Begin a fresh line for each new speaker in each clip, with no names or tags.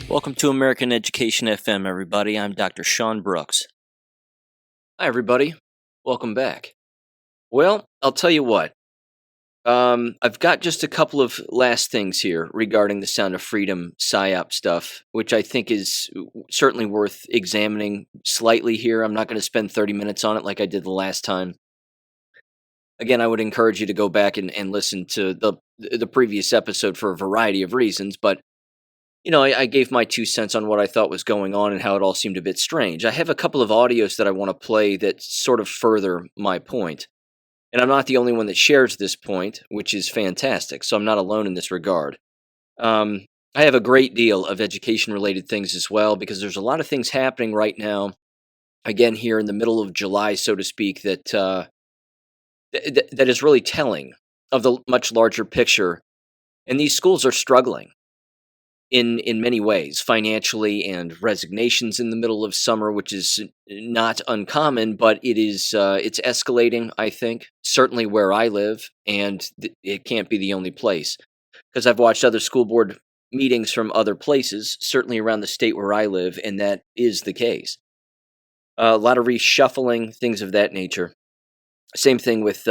Welcome to American Education FM, everybody. I'm Dr. Sean Brooks. Hi, everybody. Welcome back. Well, I'll tell you what. I've got just a couple of last things here regarding the Sound of Freedom PSYOP stuff, which I think is certainly worth examining slightly here. I'm not going to spend 30 minutes on it like I did the last time. Again, I would encourage you to go back and listen to the previous episode for a variety of reasons, but I gave my 2 cents on what I thought was going on and how it all seemed a bit strange. I have a couple of audios that I want to play that sort of further my point. And I'm not the only one that shares this point, which is fantastic, so I'm not alone in this regard. I have a great deal of education-related things as well, because there's a lot of things happening right now, again, here in the middle of July, so to speak, that is really telling of the much larger picture. And these schools are struggling in many ways, financially, and resignations in the middle of summer, which is not uncommon, but it's escalating, I think, certainly where I live, and it can't be the only place, because I've watched other school board meetings from other places, certainly around the state where I live, and that is the case. A lot of reshuffling, things of that nature. Same thing with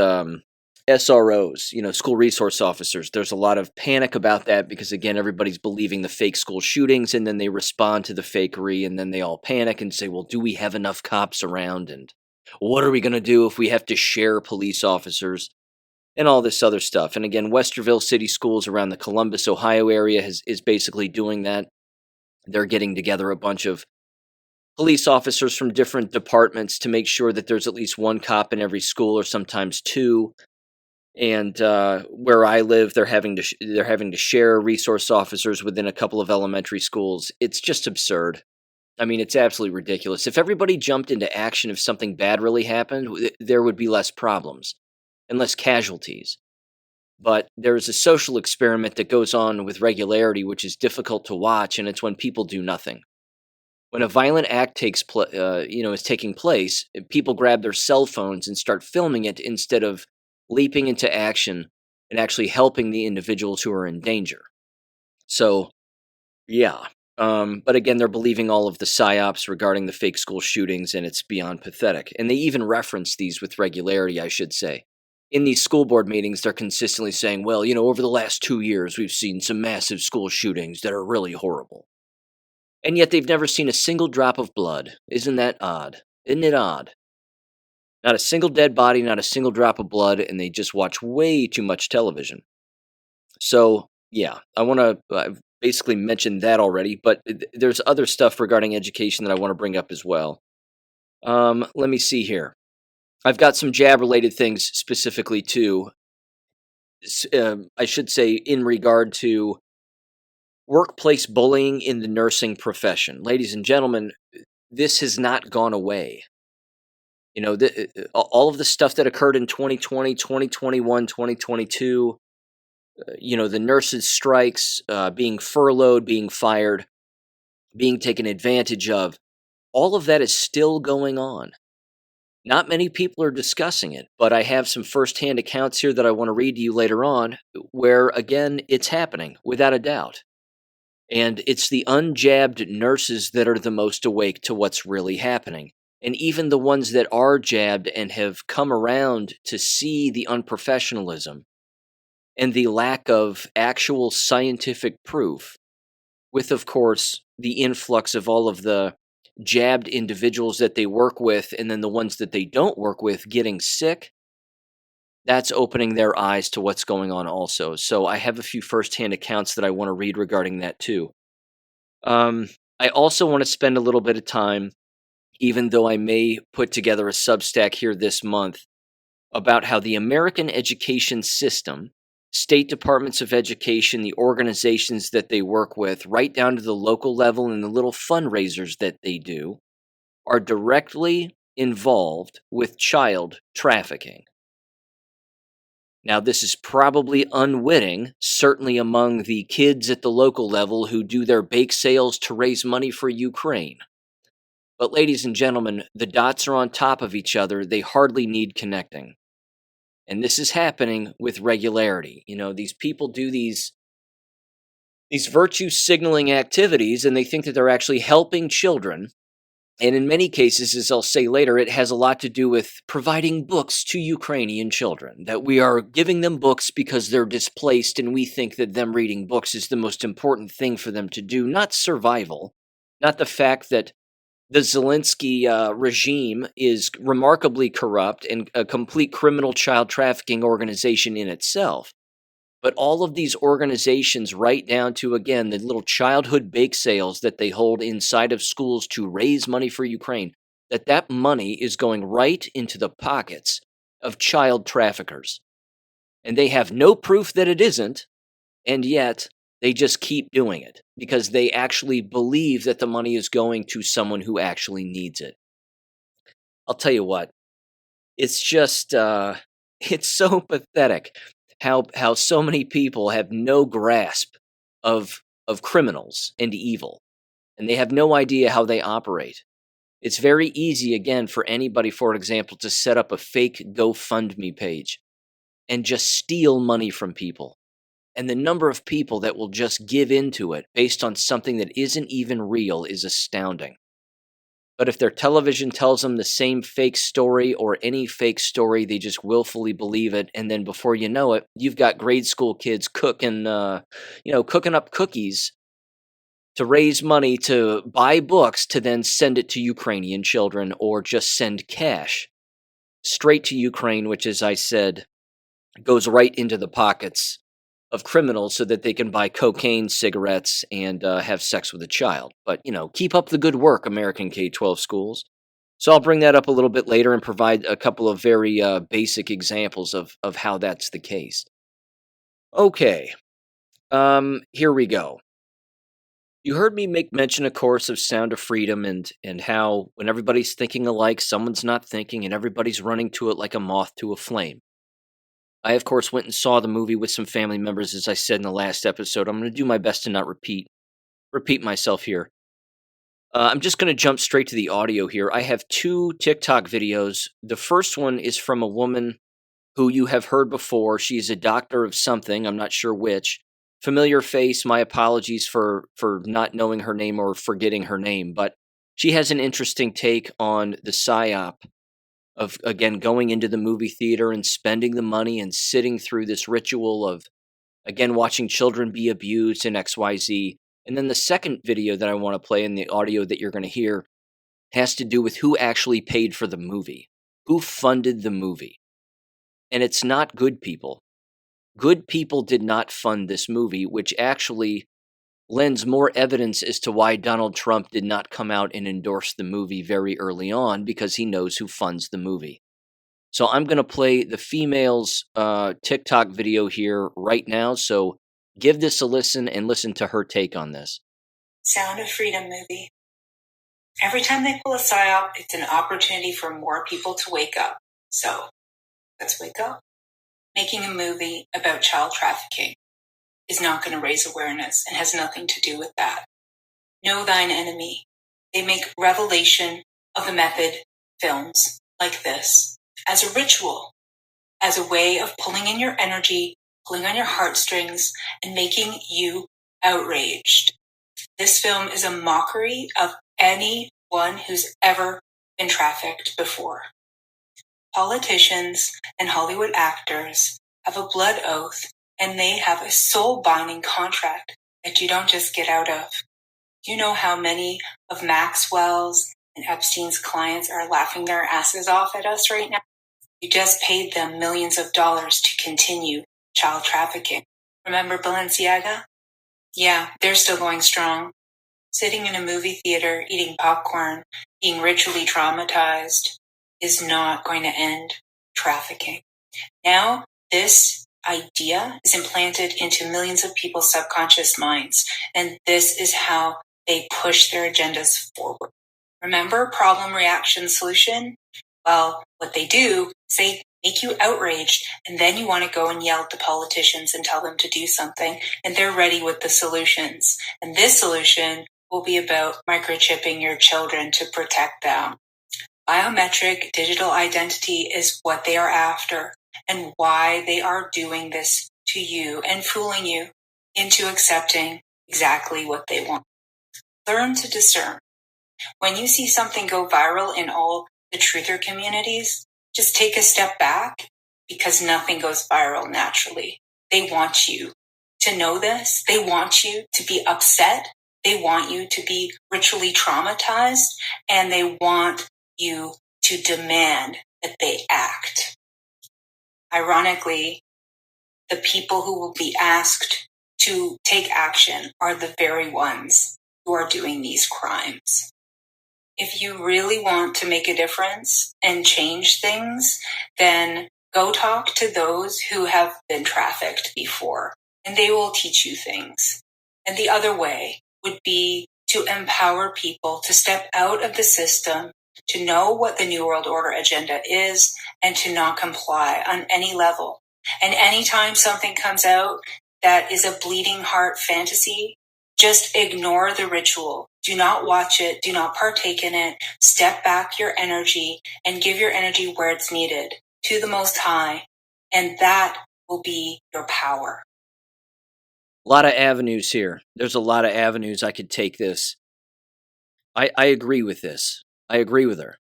SROs, school resource officers. There's a lot of panic about that because, again, everybody's believing the fake school shootings, and then they respond to the fakery, and then they all panic and say, well, do we have enough cops around? And what are we going to do if we have to share police officers? And all this other stuff. And again, Westerville City Schools around the Columbus, Ohio area is basically doing that. They're getting together a bunch of police officers from different departments to make sure that there's at least one cop in every school, or sometimes two. And where I live, they're having to share resource officers within a couple of elementary schools. It's just absurd. I mean, it's absolutely ridiculous. If everybody jumped into action if something bad really happened, there would be less problems and less casualties. But there's a social experiment that goes on with regularity, which is difficult to watch, and it's when people do nothing. When a violent act is taking place, people grab their cell phones and start filming it instead of leaping into action and actually helping the individuals who are in danger. So, yeah. But again, they're believing all of the psyops regarding the fake school shootings, and it's beyond pathetic. And they even reference these with regularity, I should say. In these school board meetings, they're consistently saying, well, over the last 2 years, we've seen some massive school shootings that are really horrible. And yet they've never seen a single drop of blood. Isn't that odd? Isn't it odd? Not a single dead body, not a single drop of blood, and they just watch way too much television. So, yeah, I want to I've basically mentioned that already, but there's other stuff regarding education that I want to bring up as well. Let me see here. I've got some jab-related things specifically, too. I should say in regard to workplace bullying in the nursing profession. Ladies and gentlemen, this has not gone away. All of the stuff that occurred in 2020, 2021, 2022, the nurses' strikes, being furloughed, being fired, being taken advantage of, all of that is still going on. Not many people are discussing it, but I have some firsthand accounts here that I want to read to you later on, where, again, it's happening, without a doubt. And it's the unjabbed nurses that are the most awake to what's really happening. And even the ones that are jabbed and have come around to see the unprofessionalism and the lack of actual scientific proof, with, of course, the influx of all of the jabbed individuals that they work with, and then the ones that they don't work with getting sick, that's opening their eyes to what's going on also. So I have a few firsthand accounts that I want to read regarding that too. I also want to spend a little bit of time, even though I may put together a Substack here this month, about how the American education system, state departments of education, the organizations that they work with, right down to the local level and the little fundraisers that they do, are directly involved with child trafficking. Now, this is probably unwitting, certainly among the kids at the local level who do their bake sales to raise money for Ukraine. But ladies and gentlemen, the dots are on top of each other. They hardly need connecting. And this is happening with regularity. These people do these these virtue signaling activities, and they think that they're actually helping children. And in many cases, as I'll say later, it has a lot to do with providing books to Ukrainian children, that we are giving them books because they're displaced, and we think that them reading books is the most important thing for them to do, not survival, not the fact that the Zelensky regime is remarkably corrupt and a complete criminal child trafficking organization in itself. But all of these organizations, right down to, again, the little childhood bake sales that they hold inside of schools to raise money for Ukraine, that money is going right into the pockets of child traffickers. And they have no proof that it isn't, and yet they just keep doing it because they actually believe that the money is going to someone who actually needs it. I'll tell you what, it's just it's so pathetic how so many people have no grasp of criminals and evil, and they have no idea how they operate. It's very easy, again, for anybody, for example, to set up a fake GoFundMe page and just steal money from people. And the number of people that will just give into it based on something that isn't even real is astounding. But if their television tells them the same fake story or any fake story, they just willfully believe it. And then before you know it, you've got grade school kids cooking up cookies to raise money to buy books to then send it to Ukrainian children, or just send cash straight to Ukraine, which, as I said, goes right into the pockets of criminals so that they can buy cocaine, cigarettes, and have sex with a child. But, keep up the good work, American K-12 schools. So I'll bring that up a little bit later and provide a couple of very basic examples of how that's the case. Okay, here we go. You heard me make mention, of course, of Sound of Freedom and how when everybody's thinking alike, someone's not thinking, and everybody's running to it like a moth to a flame. I, of course, went and saw the movie with some family members, as I said in the last episode. I'm going to do my best to not repeat myself here. I'm just going to jump straight to the audio here. I have 2 TikTok videos. The first one is from a woman who you have heard before. She's a doctor of something, I'm not sure which. Familiar face, my apologies for not knowing her name or forgetting her name, but she has an interesting take on the PSYOP of, again, going into the movie theater and spending the money and sitting through this ritual of, again, watching children be abused and XYZ. And then the second video that I want to play, and the audio that you're going to hear, has to do with who actually paid for the movie, who funded the movie. And it's not good people. Good people did not fund this movie, which actually lends more evidence as to why Donald Trump did not come out and endorse the movie very early on, because he knows who funds the movie. So I'm going to play the female's TikTok video here right now, so give this a listen and listen to her take on this.
Sound of Freedom movie. Every time they pull a PSYOP, it's an opportunity for more people to wake up. So, let's wake up. Making a movie about child trafficking is not going to raise awareness and has nothing to do with that. Know thine enemy. They make revelation of the method films like this as a ritual, as a way of pulling in your energy, pulling on your heartstrings, and making you outraged. This film is a mockery of anyone who's ever been trafficked before. Politicians and Hollywood actors have a blood oath, and they have a soul-binding contract that you don't just get out of. Do you know how many of Maxwell's and Epstein's clients are laughing their asses off at us right now? You just paid them millions of dollars to continue child trafficking. Remember Balenciaga? Yeah, they're still going strong. Sitting in a movie theater, eating popcorn, being ritually traumatized is not going to end trafficking. Now, this idea is implanted into millions of people's subconscious minds, and this is how they push their agendas forward. Remember problem, reaction, solution? Well, what they do is they make you outraged, and then you want to go and yell at the politicians and tell them to do something, and they're ready with the solutions. And this solution will be about microchipping your children to protect them. Biometric digital identity is what they are after, and why they are doing this to you and fooling you into accepting exactly what they want. Learn to discern. When you see something go viral in all the truther communities, just take a step back because nothing goes viral naturally. They want you to know this. They want you to be upset. They want you to be ritually traumatized, and they want you to demand that they act. Ironically, the people who will be asked to take action are the very ones who are doing these crimes. If you really want to make a difference and change things, then go talk to those who have been trafficked before, and they will teach you things. And the other way would be to empower people to step out of the system, to know what the New World Order agenda is, and to not comply on any level. And anytime something comes out that is a bleeding heart fantasy, just ignore the ritual. Do not watch it. Do not partake in it. Step back your energy and give your energy where it's needed, to the Most High. And that will be your power.
A lot of avenues here. There's a lot of avenues I could take this. I agree with this. I agree with her.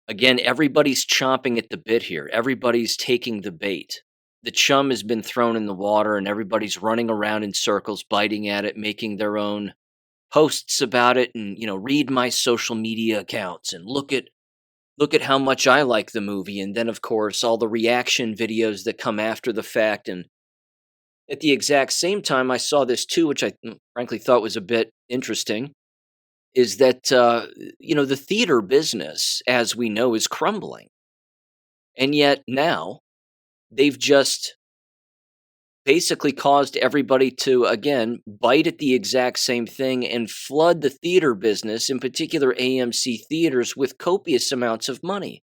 Again, everybody's chomping at the bit here. Everybody's taking the bait. The chum has been thrown in the water, and everybody's running around in circles, biting at it, making their own posts about it, and read my social media accounts and look at how much I like the movie, and then of course all the reaction videos that come after the fact. And at the exact same time, I saw this too, which I frankly thought was a bit interesting. Is that the theater business, as we know, is crumbling, and yet now they've just basically caused everybody to, again, bite at the exact same thing and flood the theater business, in particular AMC theaters, with copious amounts of money.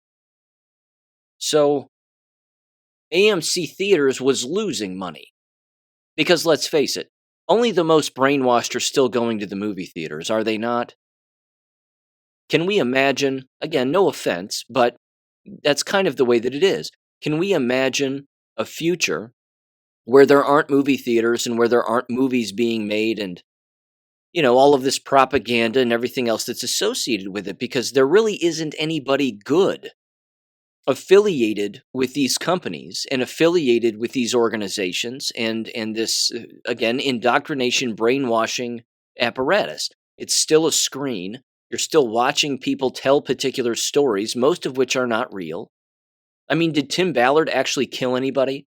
So AMC theaters was losing money. Because let's face it, only the most brainwashed are still going to the movie theaters, are they not? Can we imagine, again, no offense, but that's kind of the way that it is. Can we imagine a future where there aren't movie theaters and where there aren't movies being made and, all of this propaganda and everything else that's associated with it? Because there really isn't anybody good affiliated with these companies and affiliated with these organizations and this, again, indoctrination, brainwashing apparatus. It's still a screen. You're still watching people tell particular stories, most of which are not real. I mean, did Tim Ballard actually kill anybody?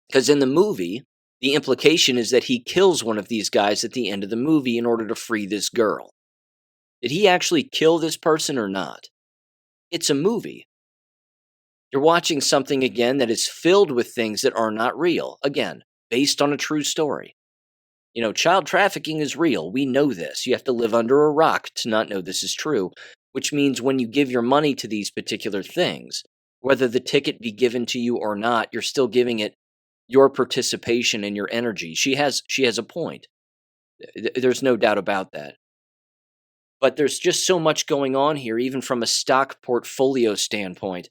Because in the movie, the implication is that he kills one of these guys at the end of the movie in order to free this girl. Did he actually kill this person or not? It's a movie. You're watching something, again, that is filled with things that are not real. Again, based on a true story. Child trafficking is real. We know this. You have to live under a rock to not know this is true, which means when you give your money to these particular things, whether the ticket be given to you or not, you're still giving it your participation and your energy. She has a point. There's no doubt about that. But there's just so much going on here, even from a stock portfolio standpoint.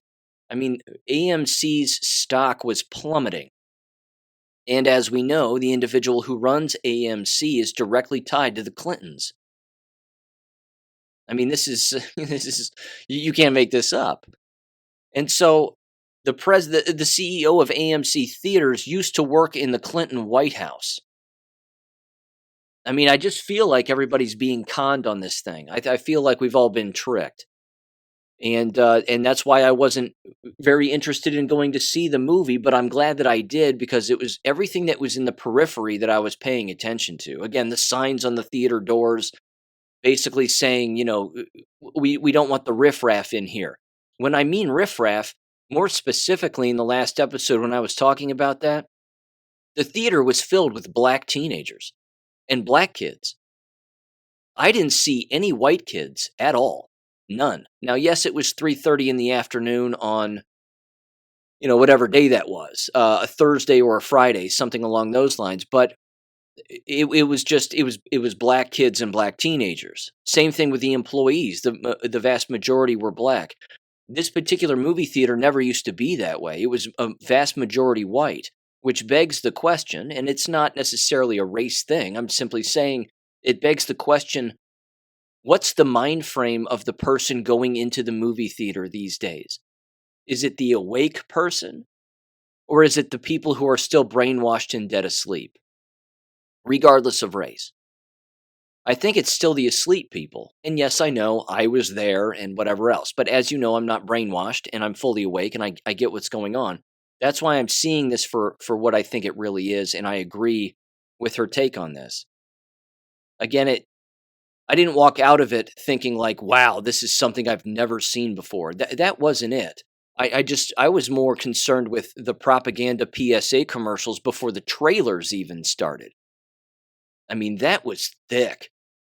I mean, AMC's stock was plummeting. And as we know, the individual who runs AMC is directly tied to the Clintons. I mean, this is you can't make this up. And so the CEO of AMC Theaters used to work in the Clinton White House. I mean, I just feel like everybody's being conned on this thing. I feel like we've all been tricked. And that's why I wasn't very interested in going to see the movie, but I'm glad that I did, because it was everything that was in the periphery that I was paying attention to. Again, the signs on the theater doors basically saying, we don't want the riffraff in here. When I mean riffraff, more specifically in the last episode when I was talking about that, the theater was filled with black teenagers and black kids. I didn't see any white kids at all. None. Now, yes, it was 3:30 in the afternoon on, whatever day that was, a Thursday or a Friday, something along those lines. But it was black kids and black teenagers. Same thing with the employees. The vast majority were black. This particular movie theater never used to be that way. It was a vast majority white, which begs the question, and it's not necessarily a race thing. I'm simply saying it begs the question, what's the mind frame of the person going into the movie theater these days? Is it the awake person, or is it the people who are still brainwashed and dead asleep, regardless of race? I think it's still the asleep people. And yes, I know I was there and whatever else. But as you know, I'm not brainwashed and I'm fully awake and I get what's going on. That's why I'm seeing this for what I think it really is. And I agree with her take on this. Again, I didn't walk out of it thinking like, wow, this is something I've never seen before. That wasn't it. I was more concerned with the propaganda PSA commercials before the trailers even started. I mean, that was thick.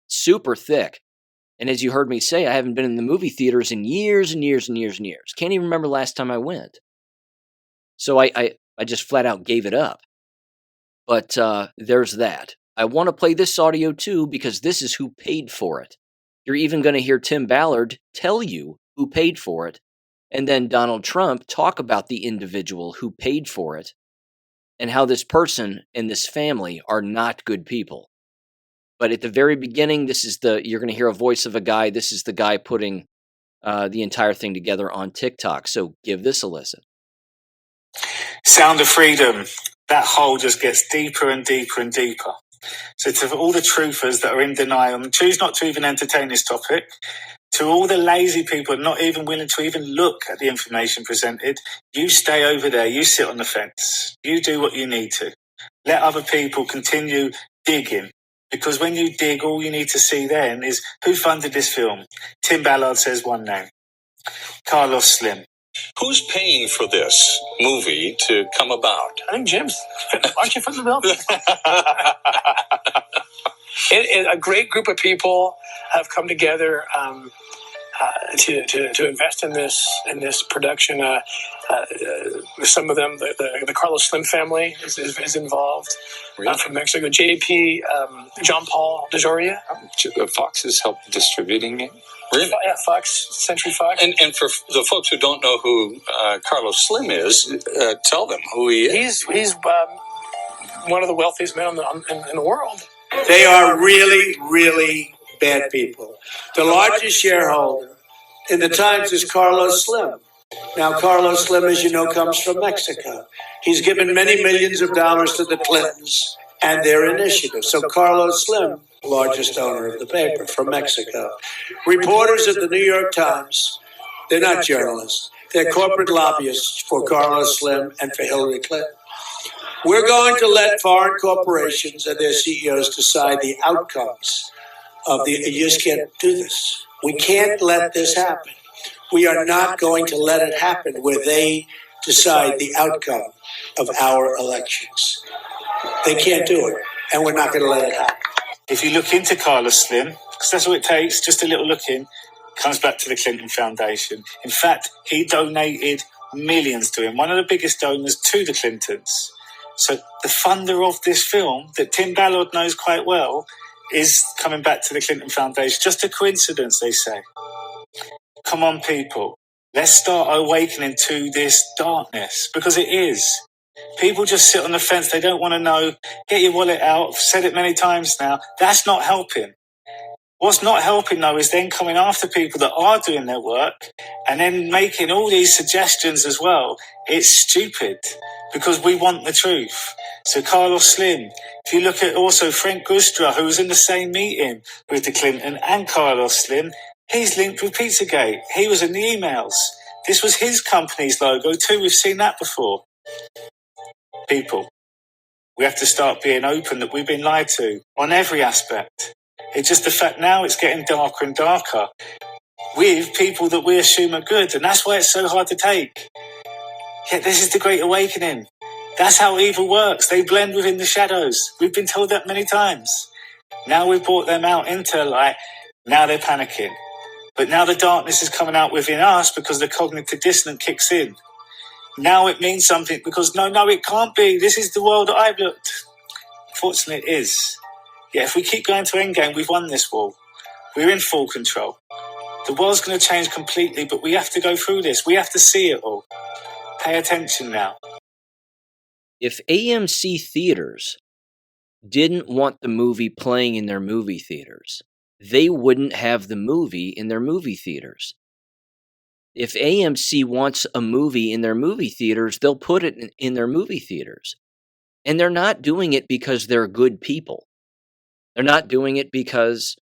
Super thick. And as you heard me say, I haven't been in the movie theaters in years and years and years and years. Can't even remember last time I went. So I just flat out gave it up. But there's that. I want to play this audio too because this is who paid for it. You're even going to hear Tim Ballard tell you who paid for it, and then Donald Trump talk about the individual who paid for it and how this person and this family are not good people. But at the very beginning, you're going to hear a voice of a guy. This is the guy putting the entire thing together on TikTok. So give this a listen.
Sound of Freedom. That hole just gets deeper and deeper and deeper. So to all the truthers that are in denial and choose not to even entertain this topic, to all the lazy people not even willing to even look at the information presented, you stay over there, you sit on the fence, you do what you need to. Let other people continue digging. Because when you dig, all you need to see then is who funded this film. Tim Ballard says one name. Carlos Slim.
Who's paying for this movie to come about?
I think Jim's. Aren't you from the bill? A great group of people have come together to invest in this production. Some of them, the Carlos Slim family is involved.
Really?
From Mexico, JP, John Paul DeJoria.
Fox has helped distributing it. Really?
Yeah, Fox, Century Fox.
And for the folks who don't know who Carlos Slim is, tell them who he is.
He's one of the wealthiest men in the world.
They are really, really bad people. The largest shareholder in the Times is Carlos Slim. Now, Carlos Slim, as you know, comes from Mexico. He's given many millions of dollars to the Clintons and their initiative. So Carlos Slim, largest owner of the paper from Mexico. Reporters at the New York Times, they're not journalists. They're corporate lobbyists for Carlos Slim and for Hillary Clinton. We're going to let foreign corporations and their CEOs decide the outcomes of you just can't do this. We can't let this happen. We are not going to let it happen where they decide the outcome of our elections. They can't do it, and we're not going to let it happen.
If you look into Carlos Slim, because that's all it takes, just a little look in, comes back to the Clinton Foundation. In fact, he donated millions to him, one of the biggest donors to the Clintons. So the funder of this film, that Tim Ballard knows quite well, is coming back to the Clinton Foundation. Just a coincidence, they say. Come on, people. Let's start awakening to this darkness, because it is. People just sit on the fence. They don't want to know. Get your wallet out. I've said it many times now. That's not helping. What's not helping, though, is then coming after people that are doing their work and then making all these suggestions as well. It's stupid because we want the truth. So Carlos Slim, if you look at also Frank Gustra, who was in the same meeting with the Clinton and Carlos Slim, he's linked with Pizzagate. He was in the emails. This was his company's logo too. We've seen that before. People, we have to start being open that we've been lied to on every aspect. It's just the fact now it's getting darker and darker with people that we assume are good, and that's why it's so hard to take. Yet this is the Great Awakening. That's how evil works. They blend within the shadows. We've been told that many times. Now we've brought them out into light. Now they're panicking. But now the darkness is coming out within us because the cognitive dissonance kicks in. Now it means something because no, it can't be. This is the world that I've looked. Fortunately, it is. Yeah, if we keep going to endgame, we've won this war. We're in full control. The world's going to change completely, but we have to go through this. We have to see it all. Pay attention now.
If AMC theaters didn't want the movie playing in their movie theaters, they wouldn't have the movie in their movie theaters. If AMC wants a movie in their movie theaters, they'll put it in their movie theaters. And they're not doing it because they're good people. They're not doing it because,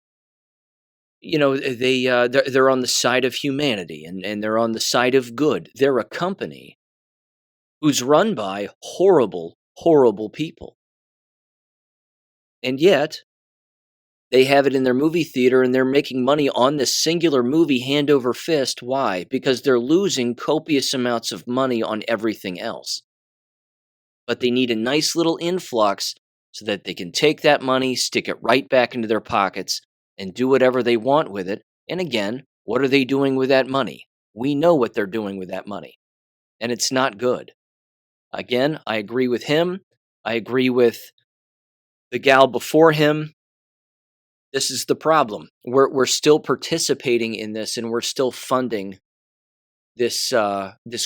they're on the side of humanity and they're on the side of good. They're a company who's run by horrible, horrible people. And yet, they have it in their movie theater and they're making money on this singular movie hand over fist. Why? Because they're losing copious amounts of money on everything else. But they need a nice little influx so that they can take that money, stick it right back into their pockets, and do whatever they want with it. And again, what are they doing with that money? We know what they're doing with that money. And it's not good. Again, I agree with him. I agree with the gal before him. This is the problem. We're still participating in this, and we're still funding this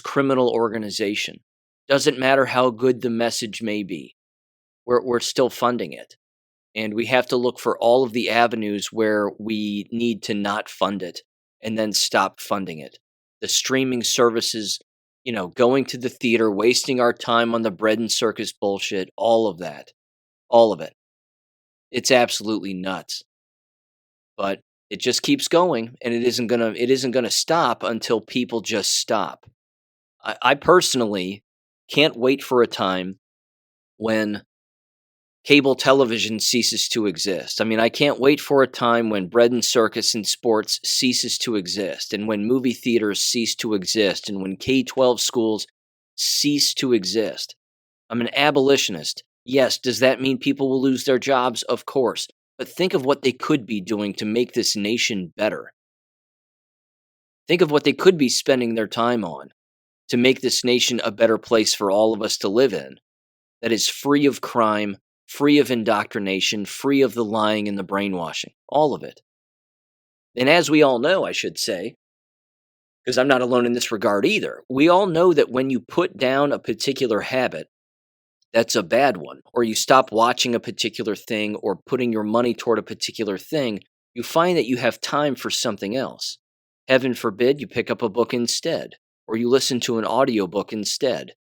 criminal organization. Doesn't matter how good the message may be. We're still funding it, and we have to look for all of the avenues where we need to not fund it, and then stop funding it. The streaming services, going to the theater, wasting our time on the bread and circus bullshit, all of that, all of it. It's absolutely nuts. But it just keeps going, and it isn't gonna stop until people just stop. I personally can't wait for a time when cable television ceases to exist. I mean, I can't wait for a time when bread and circus and sports ceases to exist, and when movie theaters cease to exist, and when K-12 schools cease to exist. I'm an abolitionist. Yes, does that mean people will lose their jobs? Of course. But think of what they could be doing to make this nation better. Think of what they could be spending their time on to make this nation a better place for all of us to live in, that is free of crime, free of indoctrination, free of the lying and the brainwashing, all of it. And as we all know, I should say, because I'm not alone in this regard either, we all know that when you put down a particular habit, that's a bad one, or you stop watching a particular thing or putting your money toward a particular thing, you find that you have time for something else. Heaven forbid you pick up a book instead, or you listen to an audiobook instead,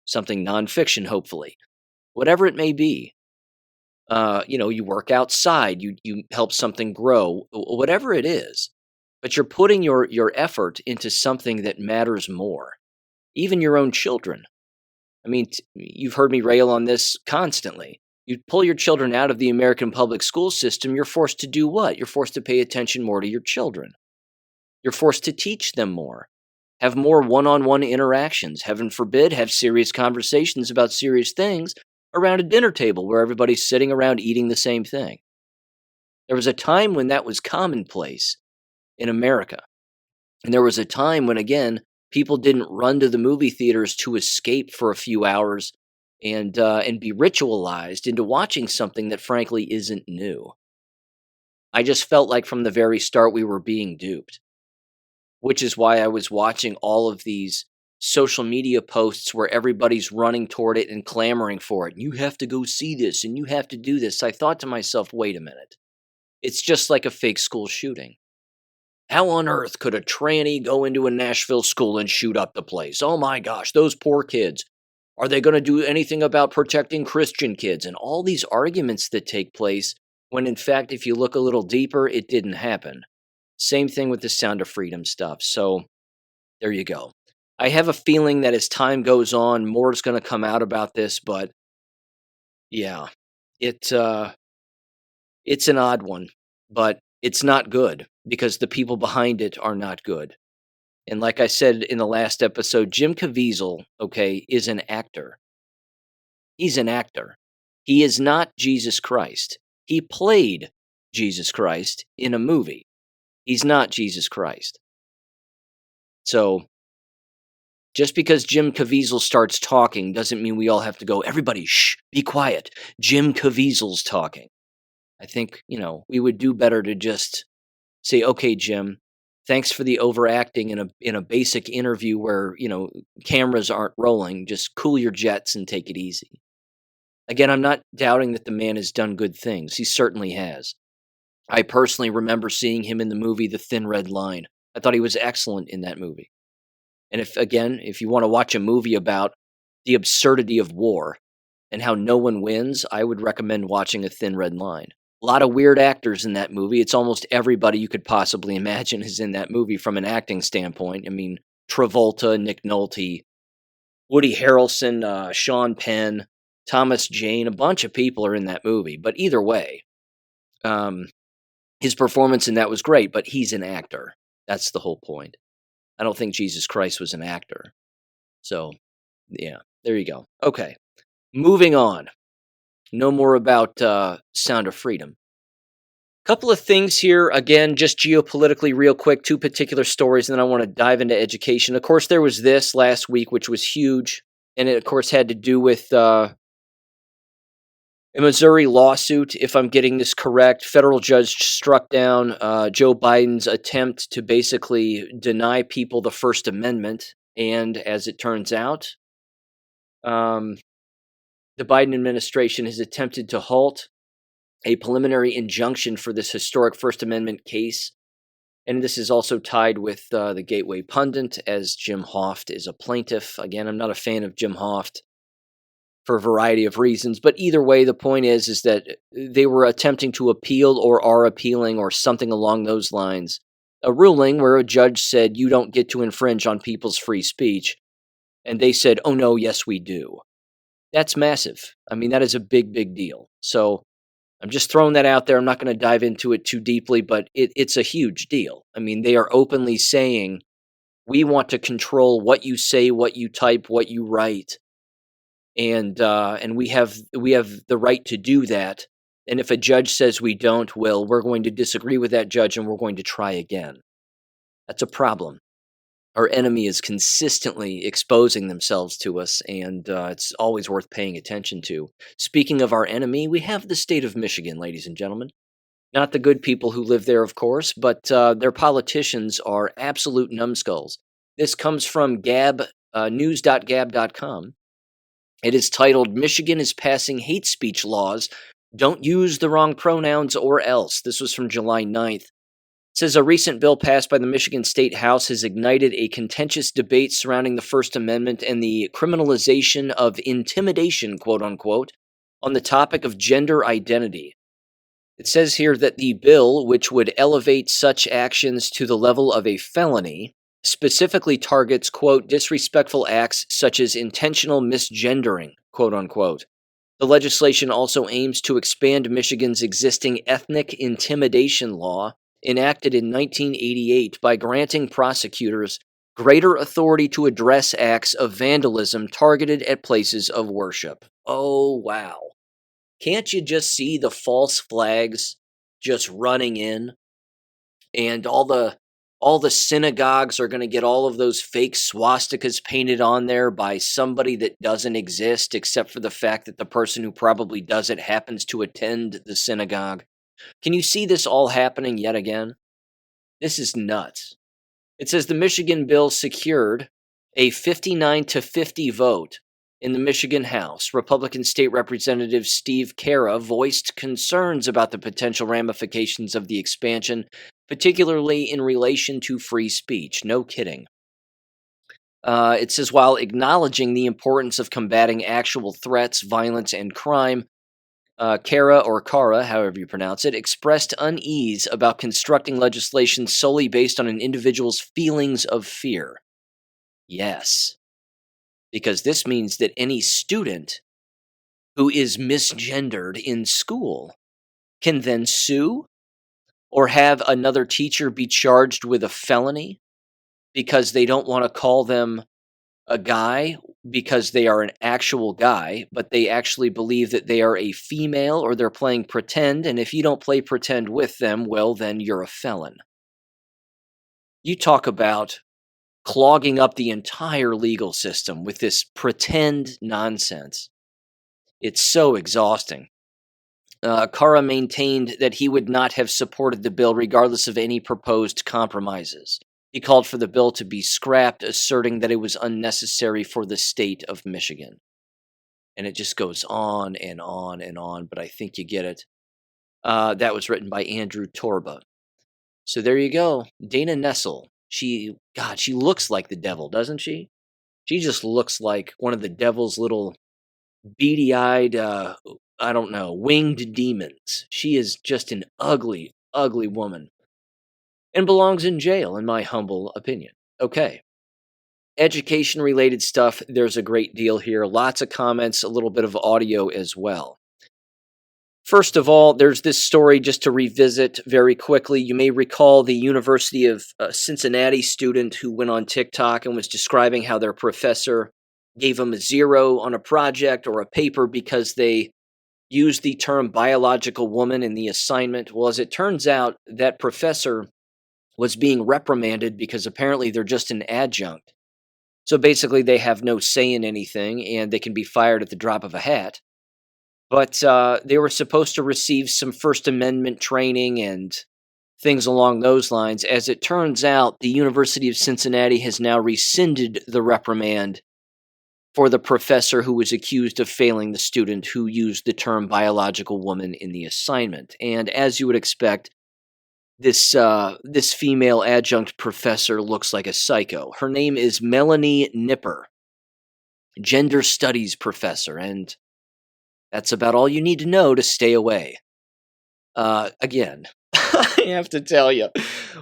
something nonfiction, hopefully. Whatever it may be. You work outside, you help something grow, whatever it is. But you're putting your effort into something that matters more. Even your own children. I mean, you've heard me rail on this constantly. You pull your children out of the American public school system, you're forced to do what? You're forced to pay attention more to your children. You're forced to teach them more. Have more one-on-one interactions. Heaven forbid, have serious conversations about serious things around a dinner table where everybody's sitting around eating the same thing. There was a time when that was commonplace in America. And there was a time when, again, people didn't run to the movie theaters to escape for a few hours and be ritualized into watching something that frankly isn't new. I just felt like from the very start we were being duped, which is why I was watching all of these social media posts where everybody's running toward it and clamoring for it. You have to go see this and you have to do this. I thought to myself, wait a minute. It's just like a fake school shooting. How on earth could a tranny go into a Nashville school and shoot up the place? Oh my gosh, those poor kids. Are they going to do anything about protecting Christian kids? And all these arguments that take place when in fact, if you look a little deeper, it didn't happen. Same thing with the Sound of Freedom stuff. So there you go. I have a feeling that as time goes on, more is going to come out about this, but yeah, it's an odd one, but it's not good because the people behind it are not good. And like I said in the last episode, Jim Caviezel, is an actor. He's an actor. He is not Jesus Christ. He played Jesus Christ in a movie. He's not Jesus Christ. So, just because Jim Caviezel starts talking doesn't mean we all have to go, everybody, shh, be quiet. Jim Caviezel's talking. I think, we would do better to just say, okay, Jim, thanks for the overacting in a basic interview where, cameras aren't rolling. Just cool your jets and take it easy. Again, I'm not doubting that the man has done good things. He certainly has. I personally remember seeing him in the movie The Thin Red Line. I thought he was excellent in that movie. And if you want to watch a movie about the absurdity of war and how no one wins, I would recommend watching A Thin Red Line. A lot of weird actors in that movie. It's almost everybody you could possibly imagine is in that movie from an acting standpoint. I mean, Travolta, Nick Nolte, Woody Harrelson, Sean Penn, Thomas Jane, a bunch of people are in that movie. But either way, his performance in that was great, but he's an actor. That's the whole point. I don't think Jesus Christ was an actor. So, yeah, there you go. Okay, moving on. No more about Sound of Freedom. Couple of things here, again, just geopolitically real quick, two particular stories, and then I want to dive into education. Of course, there was this last week, which was huge, and it, of course, had to do with a Missouri lawsuit, if I'm getting this correct. Federal judge struck down Joe Biden's attempt to basically deny people the First Amendment, and as it turns out, the Biden administration has attempted to halt a preliminary injunction for this historic First Amendment case. And this is also tied with the Gateway Pundit, as Jim Hoft is a plaintiff. Again, I'm not a fan of Jim Hoft for a variety of reasons, but either way, the point is that they were attempting to appeal or are appealing or something along those lines. A ruling where a judge said, you don't get to infringe on people's free speech. And they said, oh no, yes we do. That's massive. I mean, that is a big, big deal. So I'm just throwing that out there. I'm not going to dive into it too deeply, but it's a huge deal. I mean, they are openly saying, we want to control what you say, what you type, what you write. And we have the right to do that. And if a judge says we don't, well, we're going to disagree with that judge and we're going to try again. That's a problem. Our enemy is consistently exposing themselves to us, and it's always worth paying attention to. Speaking of our enemy, we have the state of Michigan, ladies and gentlemen. Not the good people who live there, of course, but their politicians are absolute numbskulls. This comes from news.gab.com. It is titled, Michigan is passing hate speech laws. Don't use the wrong pronouns or else. This was from July 9th. It says a recent bill passed by the Michigan State House has ignited a contentious debate surrounding the First Amendment and the criminalization of intimidation, quote unquote, on the topic of gender identity. It says here that the bill, which would elevate such actions to the level of a felony, specifically targets, quote, disrespectful acts such as intentional misgendering, quote unquote. The legislation also aims to expand Michigan's existing ethnic intimidation law, enacted in 1988, by granting prosecutors greater authority to address acts of vandalism targeted at places of worship. Oh, wow. Can't you just see the false flags just running in? And all the synagogues are going to get all of those fake swastikas painted on there by somebody that doesn't exist, except for the fact that the person who probably does it happens to attend the synagogue. Can you see this all happening yet again? This is nuts. It says the Michigan bill secured a 59-50 vote in the Michigan House. Republican State Representative Steve Cara voiced concerns about the potential ramifications of the expansion, particularly in relation to free speech. No kidding. It says, while acknowledging the importance of combating actual threats, violence, and crime, Cara, however you pronounce it, expressed unease about constructing legislation solely based on an individual's feelings of fear. Yes, because this means that any student who is misgendered in school can then sue or have another teacher be charged with a felony because they don't want to call them a guy because they are an actual guy, but they actually believe that they are a female or they're playing pretend, and if you don't play pretend with them, well, then you're a felon. You talk about clogging up the entire legal system with this pretend nonsense. It's so exhausting. Cara maintained that he would not have supported the bill regardless of any proposed compromises. He called for the bill to be scrapped, asserting that it was unnecessary for the state of Michigan. And it just goes on and on and on, but I think you get it. That was written by Andrew Torba. So there you go. Dana Nessel. God, she looks like the devil, doesn't she? She just looks like one of the devil's little beady-eyed, I don't know, winged demons. She is just an ugly, ugly woman. And belongs in jail, in my humble opinion. Okay. Education-related stuff, there's a great deal here. Lots of comments, a little bit of audio as well. First of all, there's this story just to revisit very quickly. You may recall the University of Cincinnati student who went on TikTok and was describing how their professor gave them a 0 on a project or a paper because they used the term biological woman in the assignment. Well, as it turns out, that professor was being reprimanded because apparently they're just an adjunct. So basically, they have no say in anything, and they can be fired at the drop of a hat. But they were supposed to receive some First Amendment training and things along those lines. As it turns out, the University of Cincinnati has now rescinded the reprimand for the professor who was accused of failing the student who used the term biological woman in the assignment. And as you would expect, this female adjunct professor looks like a psycho. Her name is Melanie Nipper, gender studies professor, and that's about all you need to know to stay away. Again, I have to tell you,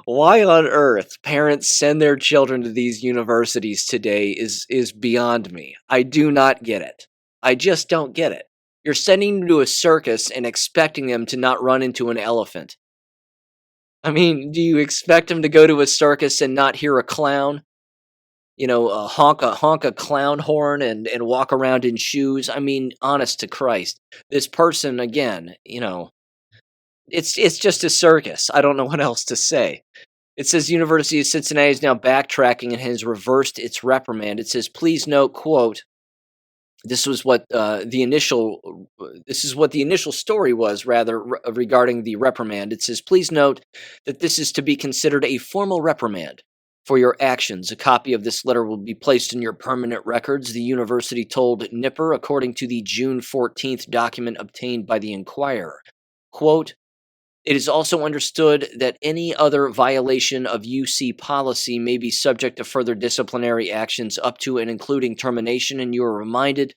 why on earth parents send their children to these universities today is beyond me. I do not get it. I just don't get it. You're sending them to a circus and expecting them to not run into an elephant. I mean, do you expect them to go to a circus and not hear a clown? You know, honk a clown horn and walk around in shoes? I mean, honest to Christ. This person, again, you know, it's just a circus. I don't know what else to say. It says University of Cincinnati is now backtracking and has reversed its reprimand. It says, please note, quote, this is what the initial story was, rather, regarding the reprimand. It says, please note that this is to be considered a formal reprimand for your actions. A copy of this letter will be placed in your permanent records, the university told Nipper, according to the June 14th document obtained by the Inquirer. Quote, it is also understood that any other violation of UC policy may be subject to further disciplinary actions up to and including termination, and you are reminded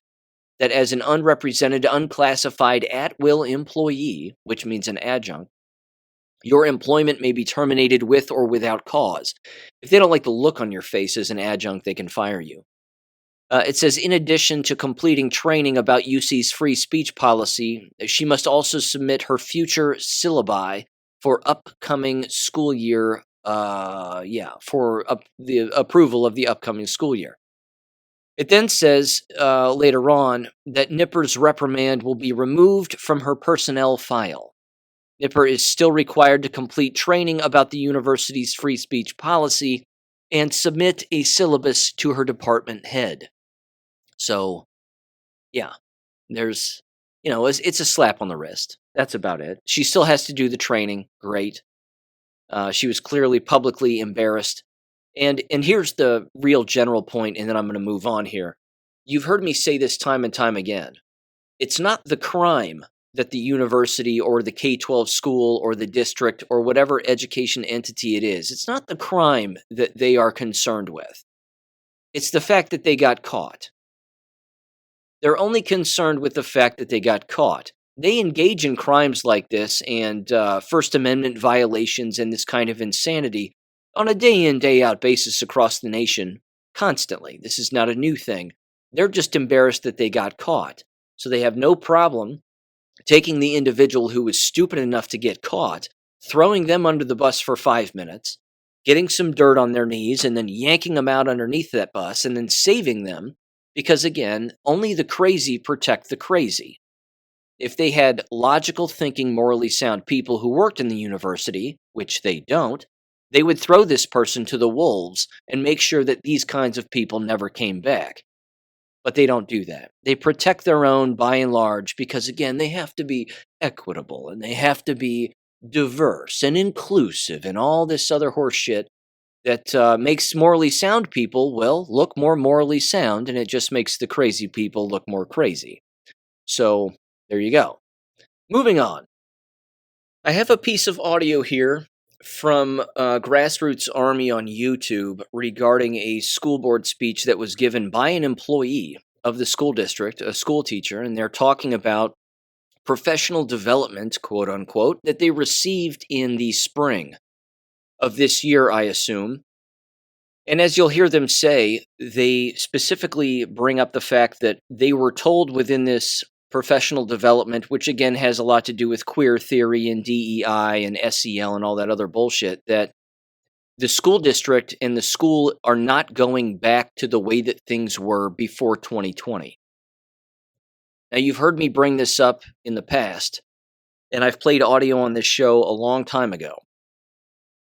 that as an unrepresented, unclassified at-will employee, which means an adjunct, your employment may be terminated with or without cause. If they don't like the look on your face as an adjunct, they can fire you. It says, in addition to completing training about UC's free speech policy, she must also submit her future syllabi for upcoming school year, the approval of the upcoming school year. It then says later on that Nipper's reprimand will be removed from her personnel file. Nipper is still required to complete training about the university's free speech policy and submit a syllabus to her department head. So, yeah, there's, you know, it's a slap on the wrist. That's about it. She still has to do the training. Great. She was clearly publicly embarrassed. And here's the real general point, and then I'm going to move on here. You've heard me say this time and time again. It's not the crime that the university or the K-12 school or the district or whatever education entity it is, it's not the crime that they are concerned with. It's the fact that they got caught. They're only concerned with the fact that they got caught. They engage in crimes like this and First Amendment violations and this kind of insanity on a day-in, day-out basis across the nation, constantly. This is not a new thing. They're just embarrassed that they got caught. So they have no problem taking the individual who was stupid enough to get caught, throwing them under the bus for 5 minutes, getting some dirt on their knees, and then yanking them out underneath that bus, and then saving them, because again, only the crazy protect the crazy. If they had logical thinking, morally sound people who worked in the university, which they don't, they would throw this person to the wolves and make sure that these kinds of people never came back. But they don't do that. They protect their own by and large because, again, they have to be equitable and they have to be diverse and inclusive and all this other horse shit that makes morally sound people, well, look more morally sound, and it just makes the crazy people look more crazy. So there you go. Moving on. I have a piece of audio here from Grassroots Army on YouTube regarding a school board speech that was given by an employee of the school district, a school teacher, and they're talking about professional development, quote unquote, that they received in the spring of this year, I assume. And as you'll hear them say, they specifically bring up the fact that they were told within this professional development, which again has a lot to do with queer theory and DEI and SEL and all that other bullshit, that the school district and the school are not going back to the way that things were before 2020. Now, you've heard me bring this up in the past, and I've played audio on this show a long time ago.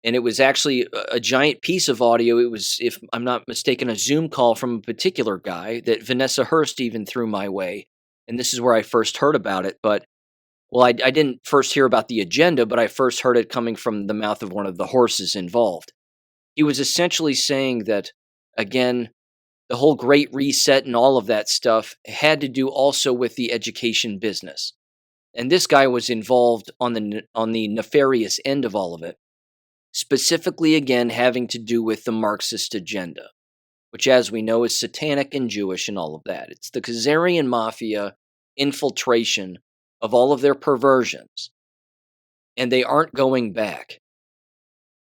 And it was actually a giant piece of audio. It was, if I'm not mistaken, a Zoom call from a particular guy that Vanessa Hurst even threw my way. And this is where I first heard about it. But, well, I didn't first hear about the agenda, but I first heard it coming from the mouth of one of the horses involved. He was essentially saying that, again, the whole Great Reset and all of that stuff had to do also with the education business. And this guy was involved on the nefarious end of all of it. Specifically, again, having to do with the Marxist agenda, which, as we know, is satanic and Jewish and all of that. It's the Khazarian mafia infiltration of all of their perversions, and they aren't going back.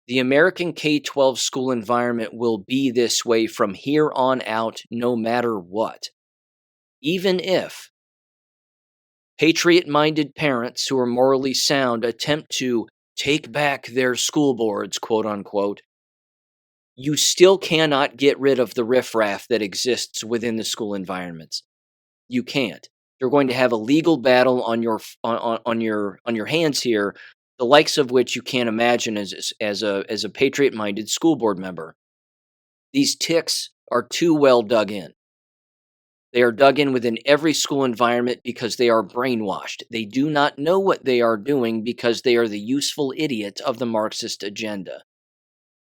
The American K-12 school environment will be this way from here on out, no matter what. Even if patriot-minded parents who are morally sound attempt to take back their school boards, quote unquote, you still cannot get rid of the riffraff that exists within the school environments. You can't. You're going to have a legal battle on your hands here, the likes of which you can't imagine as a patriot-minded school board member. These ticks are too well dug in. They are dug in within every school environment because they are brainwashed. They do not know what they are doing because they are the useful idiot of the Marxist agenda.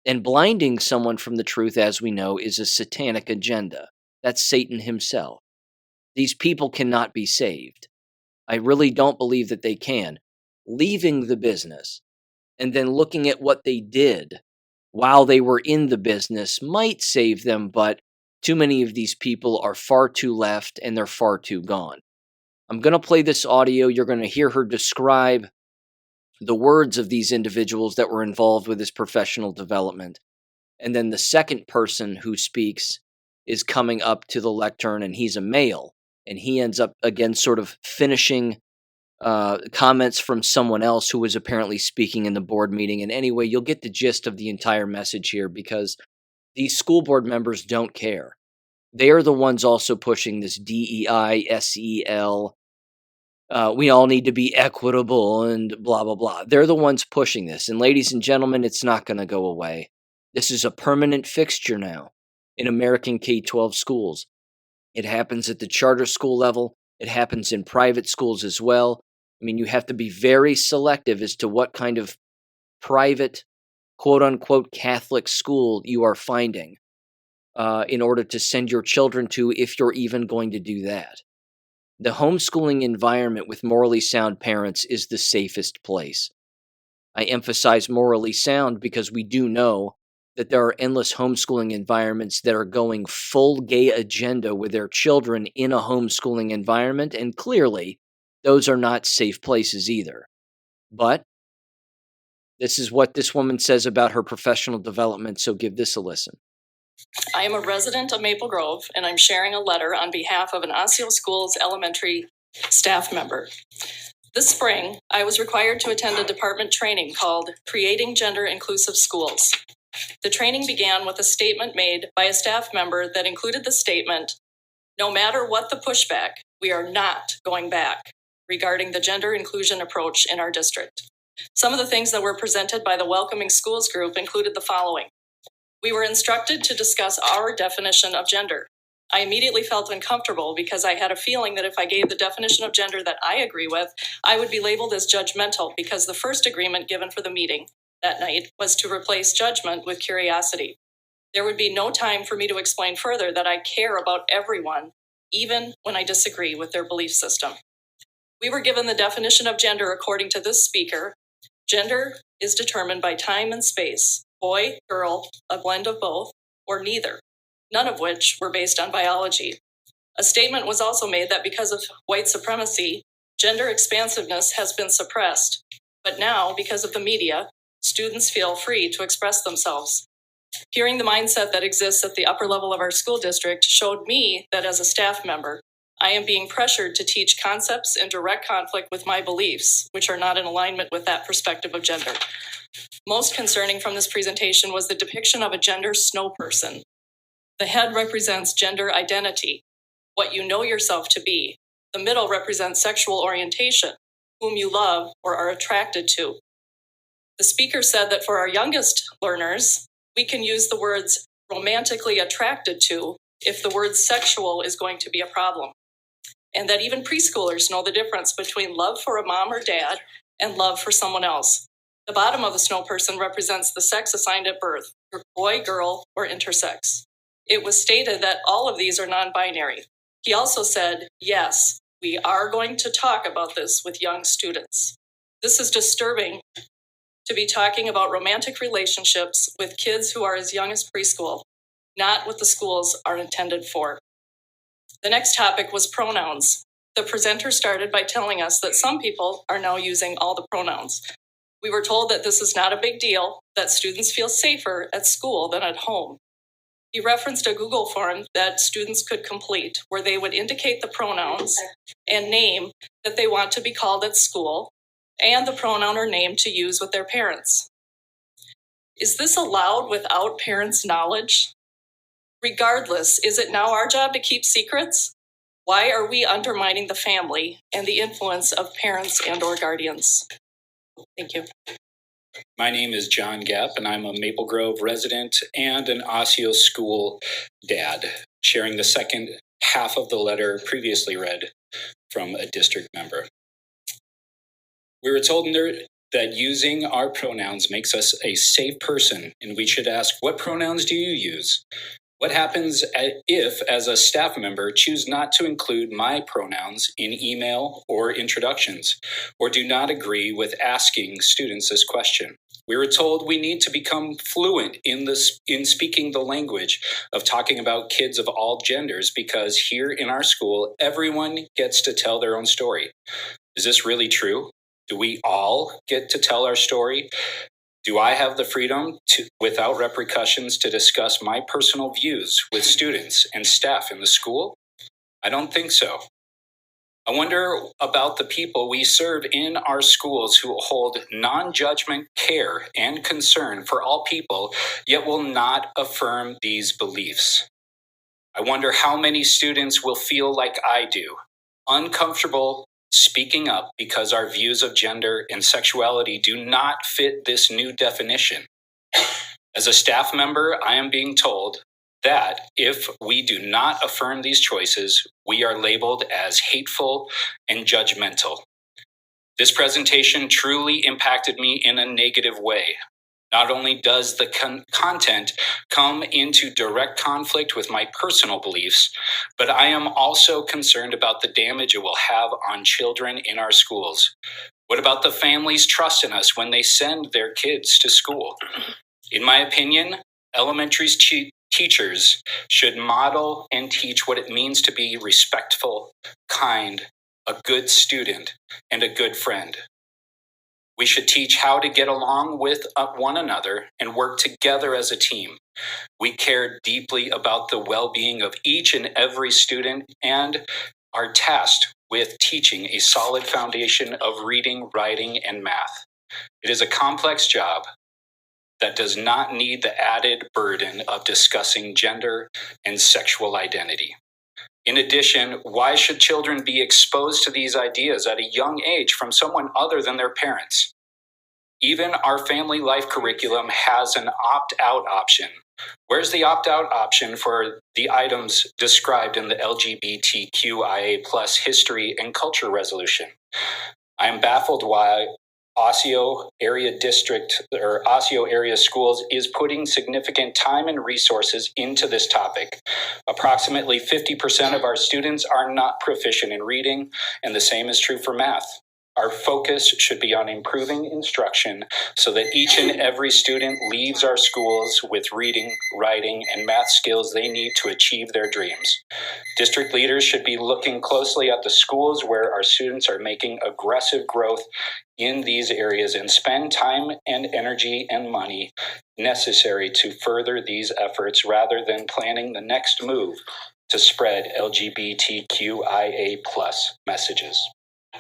And blinding someone from the truth, as we know, is a satanic agenda. That's Satan himself. These people cannot be saved. I really don't believe that they can. Leaving the business and then looking at what they did while they were in the business might save them, but too many of these people are far too left and they're far too gone. I'm going to play this audio. You're going to hear her describe the words of these individuals that were involved with this professional development. And then the second person who speaks is coming up to the lectern, and he's a male. And he ends up, again, sort of finishing comments from someone else who was apparently speaking in the board meeting. And anyway, you'll get the gist of the entire message here because these school board members don't care. They are the ones also pushing this DEI, SEL. We all need to be equitable and blah, blah, blah. They're the ones pushing this. And ladies and gentlemen, it's not going to go away. This is a permanent fixture now in American K-12 schools. It happens at the charter school level. It happens in private schools as well. I mean, you have to be very selective as to what kind of private, quote-unquote, Catholic school you are finding in order to send your children to, if you're even going to do that. The homeschooling environment with morally sound parents is the safest place. I emphasize morally sound because we do know that there are endless homeschooling environments that are going full gay agenda with their children in a homeschooling environment, and clearly, those are not safe places either. But this is what this woman says about her professional development, so give this a listen.
I am a resident of Maple Grove, and I'm sharing a letter on behalf of an Osseo Schools elementary staff member. This spring, I was required to attend a department training called Creating Gender Inclusive Schools. The training began with a statement made by a staff member that included the statement, "No matter what the pushback, we are not going back," regarding the gender inclusion approach in our district. Some of the things that were presented by the Welcoming Schools group included the following. We were instructed to discuss our definition of gender. I immediately felt uncomfortable because I had a feeling that if I gave the definition of gender that I agree with, I would be labeled as judgmental because the first agreement given for the meeting that night was to replace judgment with curiosity. There would be no time for me to explain further that I care about everyone even when I disagree with their belief system. We were given the definition of gender according to this speaker. Gender is determined by time and space, boy, girl, a blend of both, or neither, none of which were based on biology. A statement was also made that because of white supremacy, gender expansiveness has been suppressed. But now, because of the media, students feel free to express themselves. Hearing the mindset that exists at the upper level of our school district showed me that as a staff member, I am being pressured to teach concepts in direct conflict with my beliefs, which are not in alignment with that perspective of gender. Most concerning from this presentation was the depiction of a gender snow person. The head represents gender identity, what you know yourself to be. The middle represents sexual orientation, whom you love or are attracted to. The speaker said that for our youngest learners, we can use the words romantically attracted to if the word sexual is going to be a problem. And that even preschoolers know the difference between love for a mom or dad and love for someone else. The bottom of the snow person represents the sex assigned at birth, boy, girl, or intersex. It was stated that all of these are non-binary. He also said, yes, we are going to talk about this with young students. This is disturbing to be talking about romantic relationships with kids who are as young as preschool, not what the schools are intended for. The next topic was pronouns. The presenter started by telling us that some people are now using all the pronouns. We were told that this is not a big deal, that students feel safer at school than at home. He referenced a Google form that students could complete where they would indicate the pronouns and name that they want to be called at school and the pronoun or name to use with their parents. Is this allowed without parents' knowledge? Regardless, is it now our job to keep secrets? Why are we undermining the family and the influence of parents and/or guardians? Thank you.
My name is John Gapp, and I'm a Maple Grove resident and an Osseo school dad, sharing the second half of the letter previously read from a district member. We were told that using our pronouns makes us a safe person, and we should ask, what pronouns do you use? What happens if, as a staff member, choose not to include my pronouns in email or introductions, or do not agree with asking students this question? We were told we need to become fluent in speaking the language of talking about kids of all genders, because here in our school, everyone gets to tell their own story. Is this really true? Do we all get to tell our story? Do I have the freedom without repercussions to discuss my personal views with students and staff in the school? I don't think so. I wonder about the people we serve in our schools who hold non-judgment care and concern for all people, yet will not affirm these beliefs. I wonder how many students will feel like I do, uncomfortable speaking up because our views of gender and sexuality do not fit this new definition. As a staff member, I am being told that if we do not affirm these choices, we are labeled as hateful and judgmental. This presentation truly impacted me in a negative way. Not only does the content come into direct conflict with my personal beliefs, but I am also concerned about the damage it will have on children in our schools. What about the families' trust in us when they send their kids to school? In my opinion, elementary teachers should model and teach what it means to be respectful, kind, a good student, and a good friend. We should teach how to get along with one another and work together as a team. We care deeply about the well-being of each and every student and are tasked with teaching a solid foundation of reading, writing, and math. It is a complex job that does not need the added burden of discussing gender and sexual identity. In addition, why should children be exposed to these ideas at a young age from someone other than their parents? Even our family life curriculum has an opt-out option. Where's the opt-out option for the items described in the LGBTQIA+ history and culture resolution? I am baffled why Osseo area district or Osseo area schools is putting significant time and resources into this topic. Approximately 50% of our students are not proficient in reading, and the same is true for math. Our focus should be on improving instruction so that each and every student leaves our schools with reading, writing, and math skills they need to achieve their dreams. District leaders should be looking closely at the schools where our students are making aggressive growth in these areas and spend time and energy and money necessary to further these efforts rather than planning the next move to spread LGBTQIA+ messages.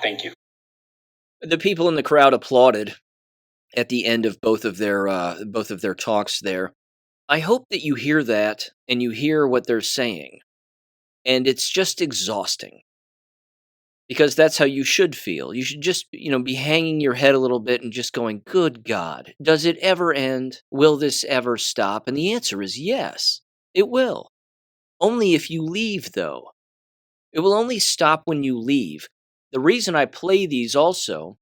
Thank you.
The people in the crowd applauded at the end of both of their talks there. I hope that you hear that and you hear what they're saying. And it's just exhausting. Because that's how you should feel. You should just, be hanging your head a little bit and just going, good God, does it ever end? Will this ever stop? And the answer is yes, it will. Only if you leave, though. It will only stop when you leave. The reason I play these also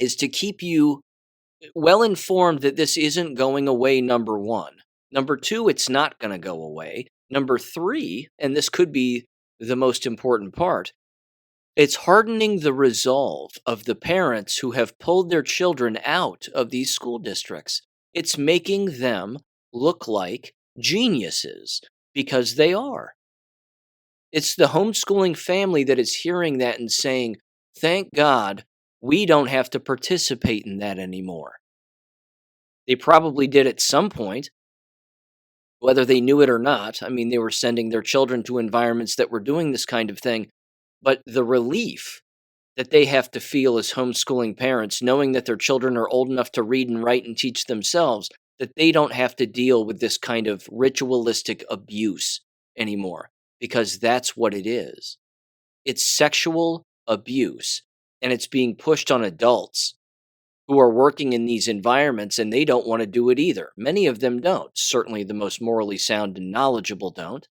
is to keep you well informed that this isn't going away, number one. Number two, it's not going to go away. Number three, and this could be the most important part, it's hardening the resolve of the parents who have pulled their children out of these school districts. It's making them look like geniuses because they are. It's the homeschooling family that is hearing that and saying, thank God we don't have to participate in that anymore. They probably did at some point, whether they knew it or not. I mean, they were sending their children to environments that were doing this kind of thing. But the relief that they have to feel as homeschooling parents, knowing that their children are old enough to read and write and teach themselves, that they don't have to deal with this kind of ritualistic abuse anymore, because that's what it is. It's sexual abuse, and it's being pushed on adults who are working in these environments, and they don't want to do it either. Many of them don't. Certainly the most morally sound and knowledgeable don't.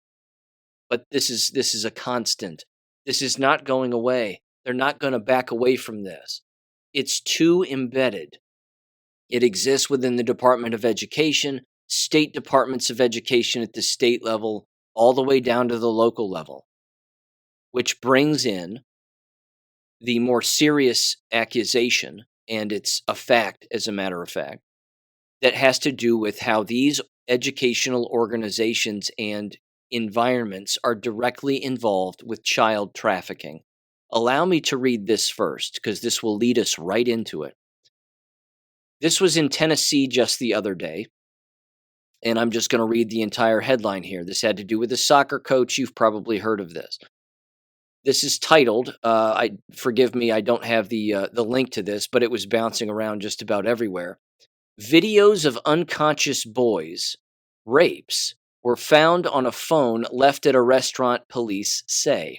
But this is a constant. This is not going away. They're not going to back away from this. It's too embedded. It exists within the Department of Education, state departments of education at the state level, all the way down to the local level, which brings in the more serious accusation, and it's a fact, as a matter of fact, that has to do with how these educational organizations and environments are directly involved with child trafficking. Allow me to read this first, because this will lead us right into it. This was in Tennessee just the other day, and I'm just going to read the entire headline here. This had to do with a soccer coach. You've probably heard of this. This is titled, forgive me, I don't have the link to this, but it was bouncing around just about everywhere. Videos of unconscious boys' rapes were found on a phone left at a restaurant, police say.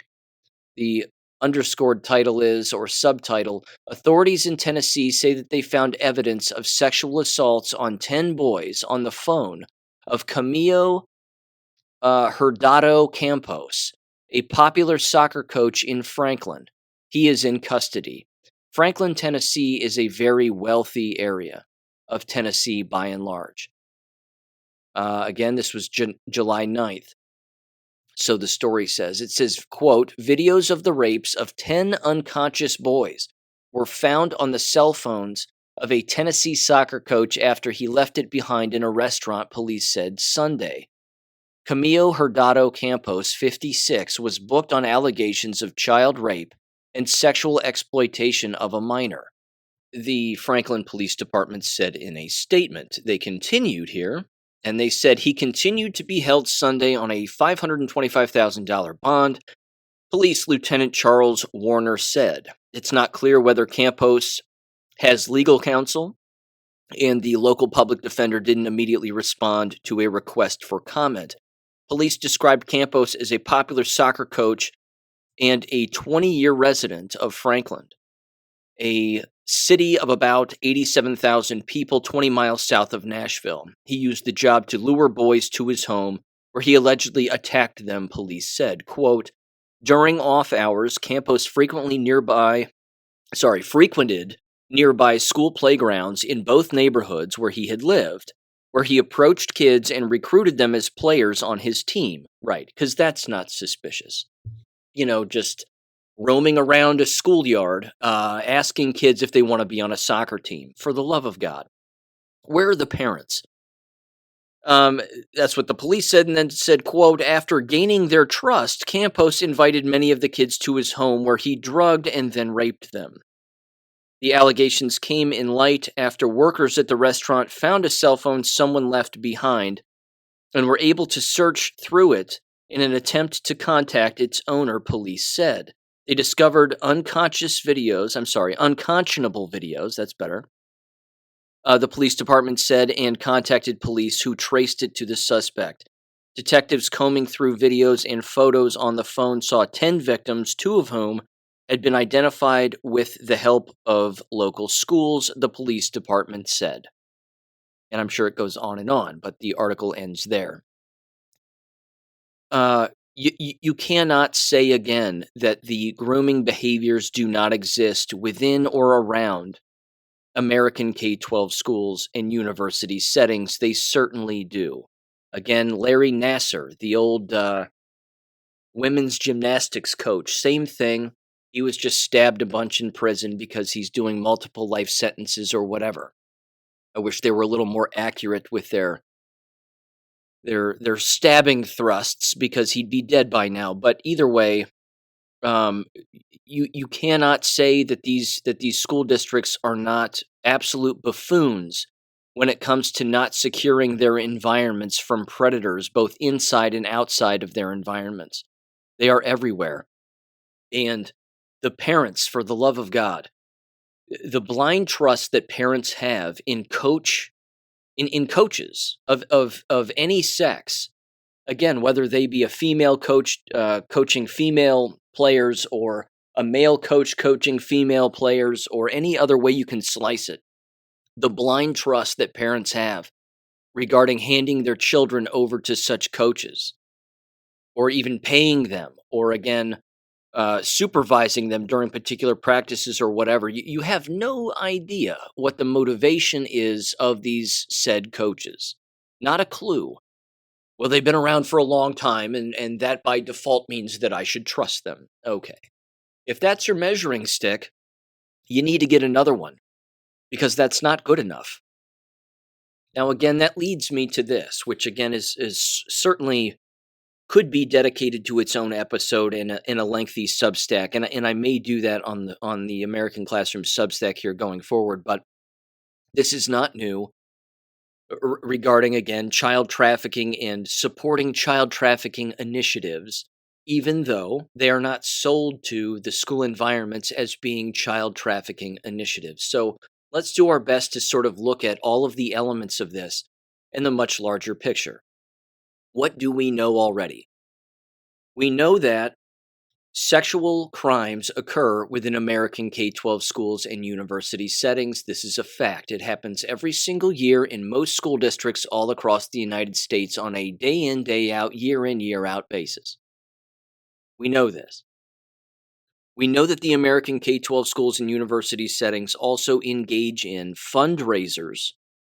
The underscored title is, or subtitle, authorities in Tennessee say that they found evidence of sexual assaults on 10 boys on the phone of Camilo Hurtado Campos, a popular soccer coach in Franklin. He is in custody. Franklin, Tennessee is a very wealthy area of Tennessee by and large. Again, this was July 9th. So the story says, it says, quote, videos of the rapes of 10 unconscious boys were found on the cell phones of a Tennessee soccer coach after he left it behind in a restaurant, police said Sunday. Camilo Hurtado Campos, 56, was booked on allegations of child rape and sexual exploitation of a minor. The Franklin Police Department said in a statement. They continued here, and they said he continued to be held Sunday on a $525,000 bond. Police Lieutenant Charles Warner said, it's not clear whether Campos has legal counsel, and the local public defender didn't immediately respond to a request for comment. Police described Campos as a popular soccer coach and a 20-year resident of Franklin, a city of about 87,000 people 20 miles south of Nashville. He used the job to lure boys to his home, where he allegedly attacked them, police said. Quote, during off hours, Campos frequented nearby school playgrounds in both neighborhoods where he had lived, where he approached kids and recruited them as players on his team. Right, because that's not suspicious. Just roaming around a schoolyard, asking kids if they want to be on a soccer team. For the love of God, where are the parents? That's what the police said, and then said, quote, after gaining their trust, Campos invited many of the kids to his home where he drugged and then raped them. The allegations came in light after workers at the restaurant found a cell phone someone left behind and were able to search through it in an attempt to contact its owner, police said. They discovered unconscionable videos, that's better. The police department said, and contacted police who traced it to the suspect. Detectives combing through videos and photos on the phone saw 10 victims, 2 of whom had been identified with the help of local schools, the police department said. And I'm sure it goes on, but the article ends there. You cannot say again that the grooming behaviors do not exist within or around American K-12 schools and university settings. They certainly do. Again, Larry Nassar, the old women's gymnastics coach, same thing. He was just stabbed a bunch in prison because he's doing multiple life sentences or whatever. I wish they were a little more accurate with their stabbing thrusts, because he'd be dead by now. But either way, you cannot say that these school districts are not absolute buffoons when it comes to not securing their environments from predators, both inside and outside of their environments. They are everywhere. And the parents, for the love of God, the blind trust that parents have in coaches of any sex, again, whether they be a female coach coaching female players, or a male coach coaching female players, or any other way you can slice it, the blind trust that parents have regarding handing their children over to such coaches, or even paying them, or again, supervising them during particular practices or whatever. You have no idea what the motivation is of these said coaches. Not a clue. Well, they've been around for a long time, and that by default means that I should trust them. Okay. If that's your measuring stick, you need to get another one, because that's not good enough. Now, again, that leads me to this, which again is certainly could be dedicated to its own episode in a lengthy Substack, and I may do that on the American Classroom Substack here going forward. But this is not new. Regarding, again, child trafficking and supporting child trafficking initiatives, even though they are not sold to the school environments as being child trafficking initiatives. So let's do our best to sort of look at all of the elements of this in the much larger picture. What do we know already? We know that sexual crimes occur within American K-12 schools and university settings. This is a fact. It happens every single year in most school districts all across the United States on a day in, day out, year in, year out basis. We know this. We know that the American K-12 schools and university settings also engage in fundraisers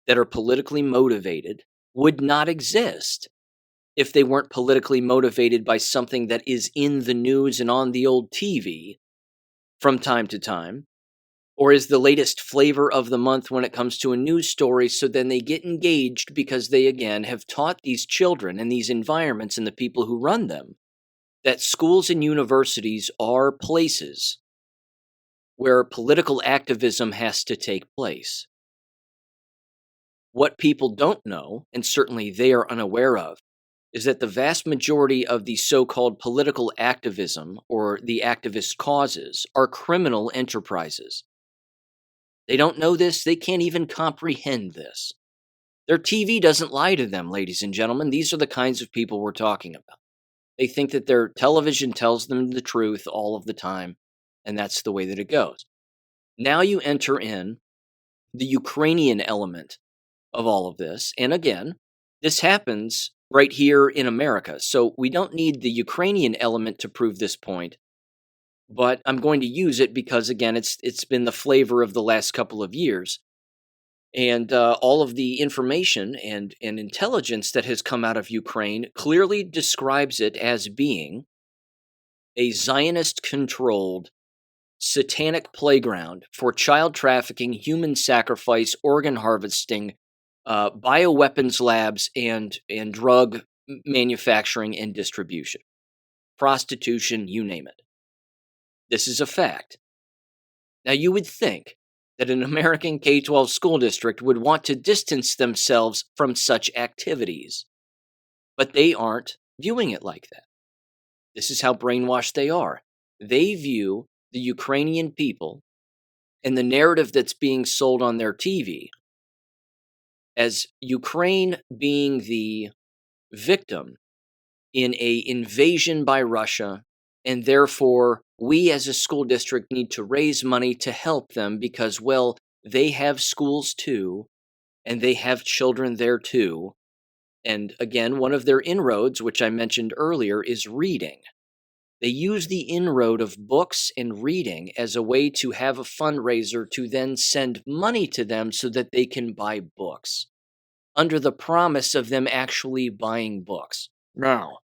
that are politically motivated, would not exist if they weren't politically motivated by something that is in the news and on the old TV from time to time, or is the latest flavor of the month when it comes to a news story. So then they get engaged because they, again, have taught these children and these environments and the people who run them that schools and universities are places where political activism has to take place. What people don't know, and certainly they are unaware of, is that the vast majority of the so-called political activism or the activist causes are criminal enterprises. They don't know this. They can't even comprehend this. Their TV doesn't lie to them, ladies and gentlemen. These are the kinds of people we're talking about. They think that their television tells them the truth all of the time, and that's the way that it goes. Now you enter in the Ukrainian element of all of this, and again, this happens right here in America. So we don't need the Ukrainian element to prove this point. but I'm going to use it because, again, it's been the flavor of the last couple of years. And all of the information and intelligence that has come out of Ukraine clearly describes it as being a Zionist-controlled satanic playground for child trafficking, human sacrifice, organ harvesting, bioweapons labs, and drug manufacturing and distribution, prostitution, you name it. This is a fact. Now, you would think that an American K-12 school district would want to distance themselves from such activities, but they aren't viewing it like that. This is how brainwashed they are. They view the Ukrainian people and the narrative that's being sold on their TV as Ukraine being the victim in a invasion by Russia, and therefore we as a school district need to raise money to help them because, well, they have schools too, and they have children there too. And again, one of their inroads, which I mentioned earlier, is reading. They use the inroad of books and reading as a way to have a fundraiser to then send money to them so that they can buy books, under the promise of them actually buying books. Now,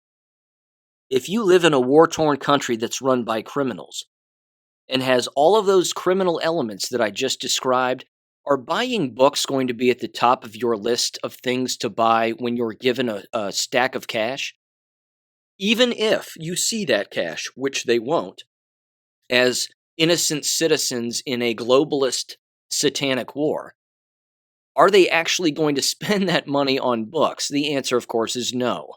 if you live in a war-torn country that's run by criminals and has all of those criminal elements that I just described, are buying books going to be at the top of your list of things to buy when you're given a stack of cash? Even if you see that cash, which they won't, as innocent citizens in a globalist satanic war, are they actually going to spend that money on books? The answer, of course, is no.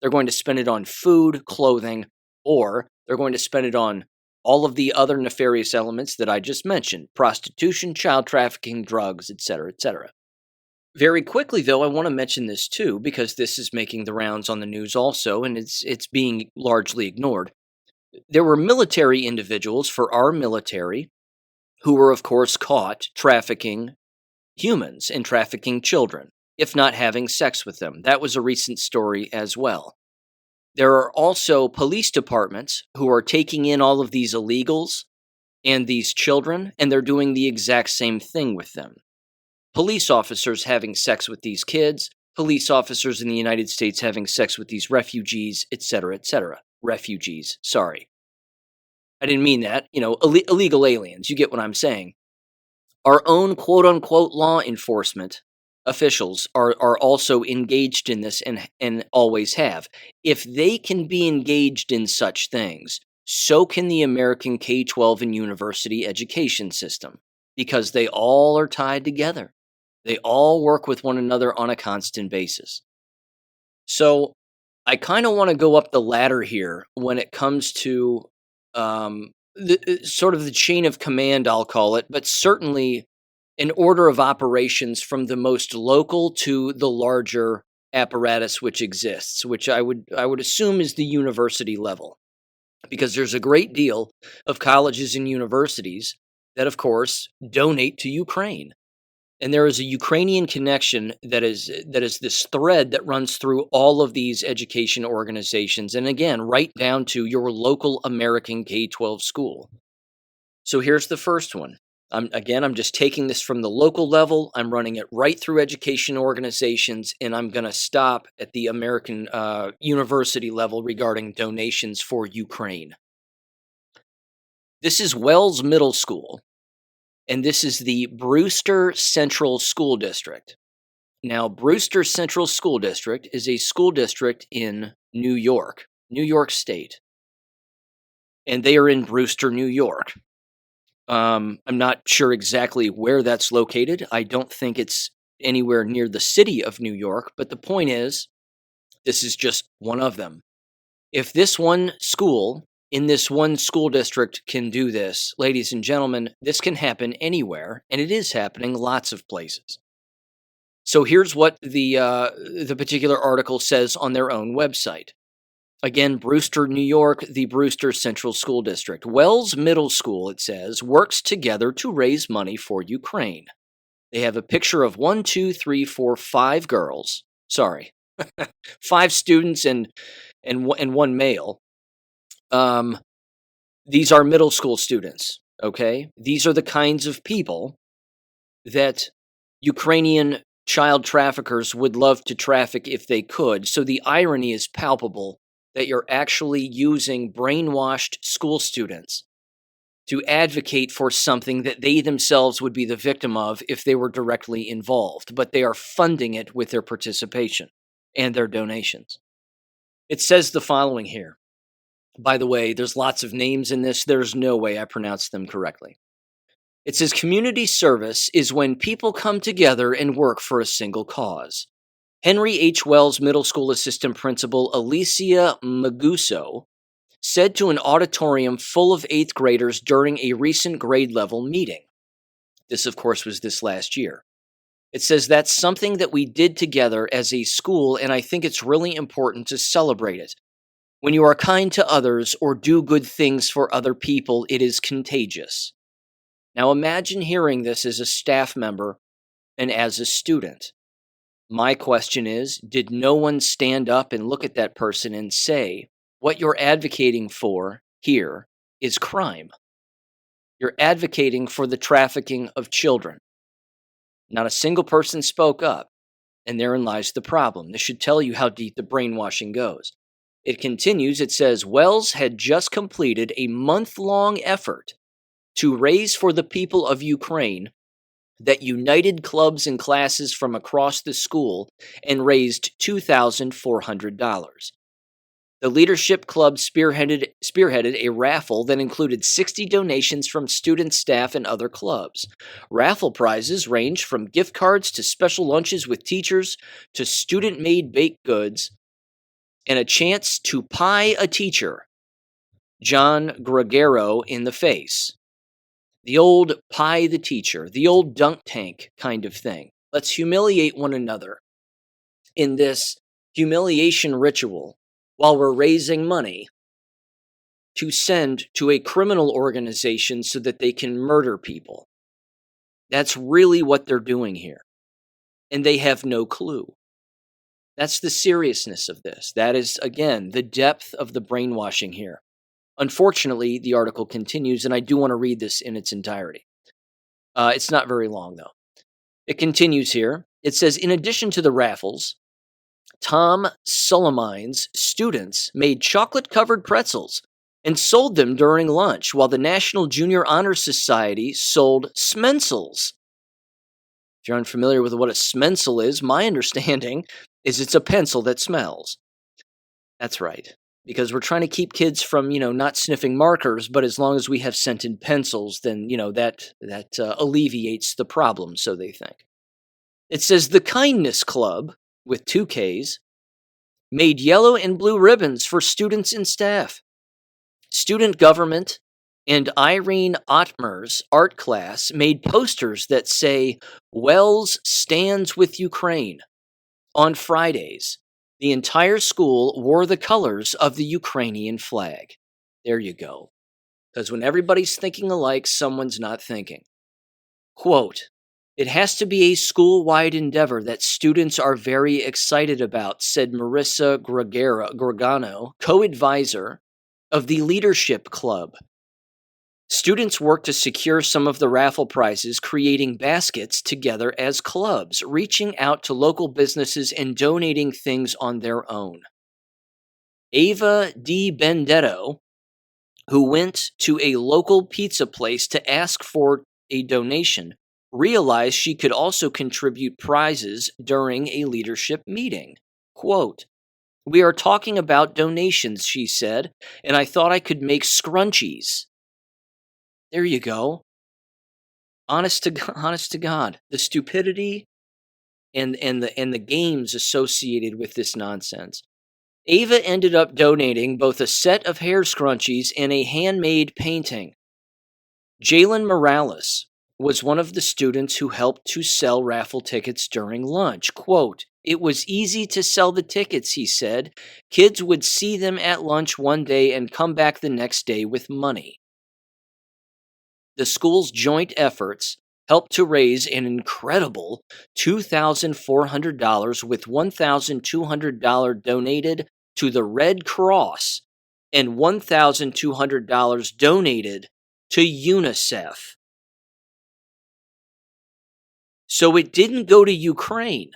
They're going to spend it on food, clothing, or they're going to spend it on all of the other nefarious elements that I just mentioned: prostitution, child trafficking, drugs, etc., etc. Very quickly, though, I want to mention this too, because this is making the rounds on the news also, and it's being largely ignored. There were military individuals for our military who were, of course, caught trafficking humans and trafficking children, if not having sex with them. That was a recent story as well. There are also police departments who are taking in all of these illegals and these children, and they're doing the exact same thing with them. Police officers having sex with these kids, police officers in the United States having sex with these refugees, etc., etc. Refugees, sorry. I didn't mean that. Illegal aliens. You get what I'm saying. Our own quote-unquote law enforcement officials are also engaged in this and always have. If they can be engaged in such things, so can the American K-12 and university education system, because they all are tied together. They all work with one another on a constant basis. So I kind of want to go up the ladder here when it comes to sort of the chain of command, I'll call it, but certainly an order of operations from the most local to the larger apparatus which exists, which I would assume is the university level, because there's a great deal of colleges and universities that, of course, donate to Ukraine. And there is a Ukrainian connection that is this thread that runs through all of these education organizations, and again, right down to your local American K-12 school. So here's the first one. I'm just taking this from the local level. I'm running it right through education organizations, and I'm going to stop at the American university level regarding donations for Ukraine. This is Wells Middle School, and this is the Brewster Central School District. Now, Brewster Central School District is a school district in New York State, and they are in Brewster, New York. I'm not sure exactly where that's located. I don't think it's anywhere near the city of New York, but the point is, this is just one of them. If this one school in this one school district can do this, ladies and gentlemen, this can happen anywhere, and it is happening lots of places. So here's what the particular article says on their own website. Again, Brewster, New York, the Brewster Central School District. Wells Middle School, it says, works together to raise money for Ukraine. They have a picture of 5 girls. Sorry, 5 students and one male. These are middle school students, okay? These are the kinds of people that Ukrainian child traffickers would love to traffic if they could. So the irony is palpable that you're actually using brainwashed school students to advocate for something that they themselves would be the victim of if they were directly involved, but they are funding it with their participation and their donations. It says the following here. By the way, there's lots of names in this. There's no way I pronounced them correctly. It says community service is when people come together and work for a single cause. Henry H. Wells Middle School Assistant Principal Alicia Maguso said to an auditorium full of 8th graders during a recent grade level meeting. This, of course, was this last year. It says that's something that we did together as a school, and I think it's really important to celebrate it. When you are kind to others or do good things for other people, it is contagious. Now imagine hearing this as a staff member and as a student. My question is, did no one stand up and look at that person and say, what you're advocating for here is crime? You're advocating for the trafficking of children. Not a single person spoke up, and therein lies the problem. This should tell you how deep the brainwashing goes. It continues, it says, Wells had just completed a month-long effort to raise for the people of Ukraine that united clubs and classes from across the school and raised $2,400. The Leadership Club spearheaded a raffle that included 60 donations from students, staff, and other clubs. Raffle prizes ranged from gift cards to special lunches with teachers to student-made baked goods and a chance to pie a teacher, John Gregero, in the face. The old pie the teacher, the old dunk tank kind of thing. Let's humiliate one another in this humiliation ritual while we're raising money to send to a criminal organization so that they can murder people. That's really what they're doing here. And they have no clue. That's the seriousness of this. That is, again, the depth of the brainwashing here. Unfortunately, the article continues, and I do want to read this in its entirety. It's not very long, though. It continues here. It says, in addition to the raffles, Tom Sullivan's students made chocolate-covered pretzels and sold them during lunch, while the National Junior Honor Society sold Smensels. If you're unfamiliar with what a Smensel is, my understanding is it's a pencil that smells. That's right. Because we're trying to keep kids from, not sniffing markers, but as long as we have scented pencils, then, that alleviates the problem, so they think. It says the Kindness Club, with 2 Ks, made yellow and blue ribbons for students and staff. Student government and Irene Ottmer's art class made posters that say, Wells stands with Ukraine. On Fridays, the entire school wore the colors of the Ukrainian flag. There you go. Because when everybody's thinking alike, someone's not thinking. Quote, it has to be a school-wide endeavor that students are very excited about, said Marissa Gregano, co-advisor of the Leadership Club. Students worked to secure some of the raffle prizes, creating baskets together as clubs, reaching out to local businesses and donating things on their own. Ava Di Benedetto, who went to a local pizza place to ask for a donation, realized she could also contribute prizes during a leadership meeting. Quote, we are talking about donations, she said, and I thought I could make scrunchies. There you go. Honest to God, the stupidity and the games associated with this nonsense. Ava ended up donating both a set of hair scrunchies and a handmade painting. Jalen Morales was one of the students who helped to sell raffle tickets during lunch. Quote, it was easy to sell the tickets, he said. Kids would see them at lunch one day and come back the next day with money. The school's joint efforts helped to raise an incredible $2,400 with $1,200 donated to the Red Cross and $1,200 donated to UNICEF. So it didn't go to Ukraine.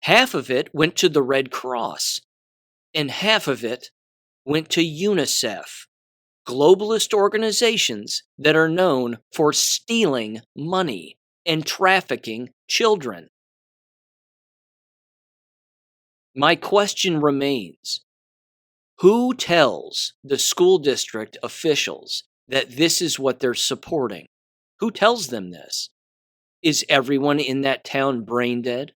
Half of it went to the Red Cross, and half of it went to UNICEF, globalist organizations that are known for stealing money and trafficking children. My question remains, who tells the school district officials that this is what they're supporting? Who tells them this? Is everyone in that town brain dead?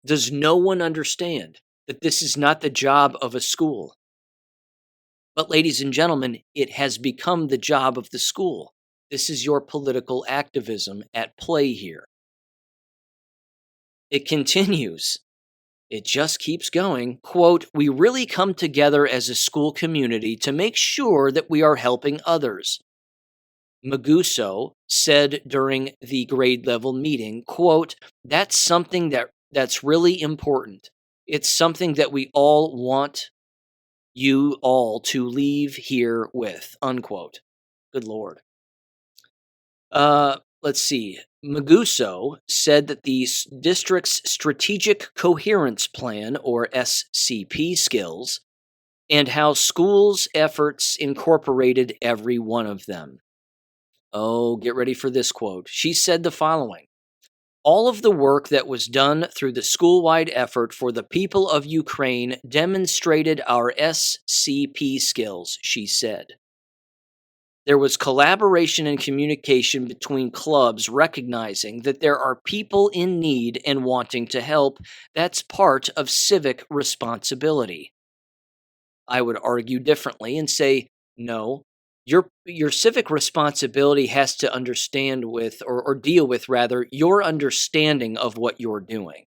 Does no one understand that this is not the job of a school? But ladies and gentlemen, it has become the job of the school. This is your political activism at play here. It continues. It just keeps going. Quote, "We really come together as a school community to make sure that we are helping others." Maguso said during the grade level meeting, quote, "That's something that's really important. It's something that we all want you all to leave here with," unquote. Good Lord. Let's see. Maguso said that the district's Strategic Coherence Plan, or SCP skills, and how schools' efforts incorporated every one of them. Oh, get ready for this quote. She said the following: "All of the work that was done through the school-wide effort for the people of Ukraine demonstrated our SCP skills," she said. There was collaboration and communication between clubs, recognizing that there are people in need and wanting to help. That's part of civic responsibility. I would argue differently and say, no, your civic responsibility has to understand with, or deal with rather, your understanding of what you're doing.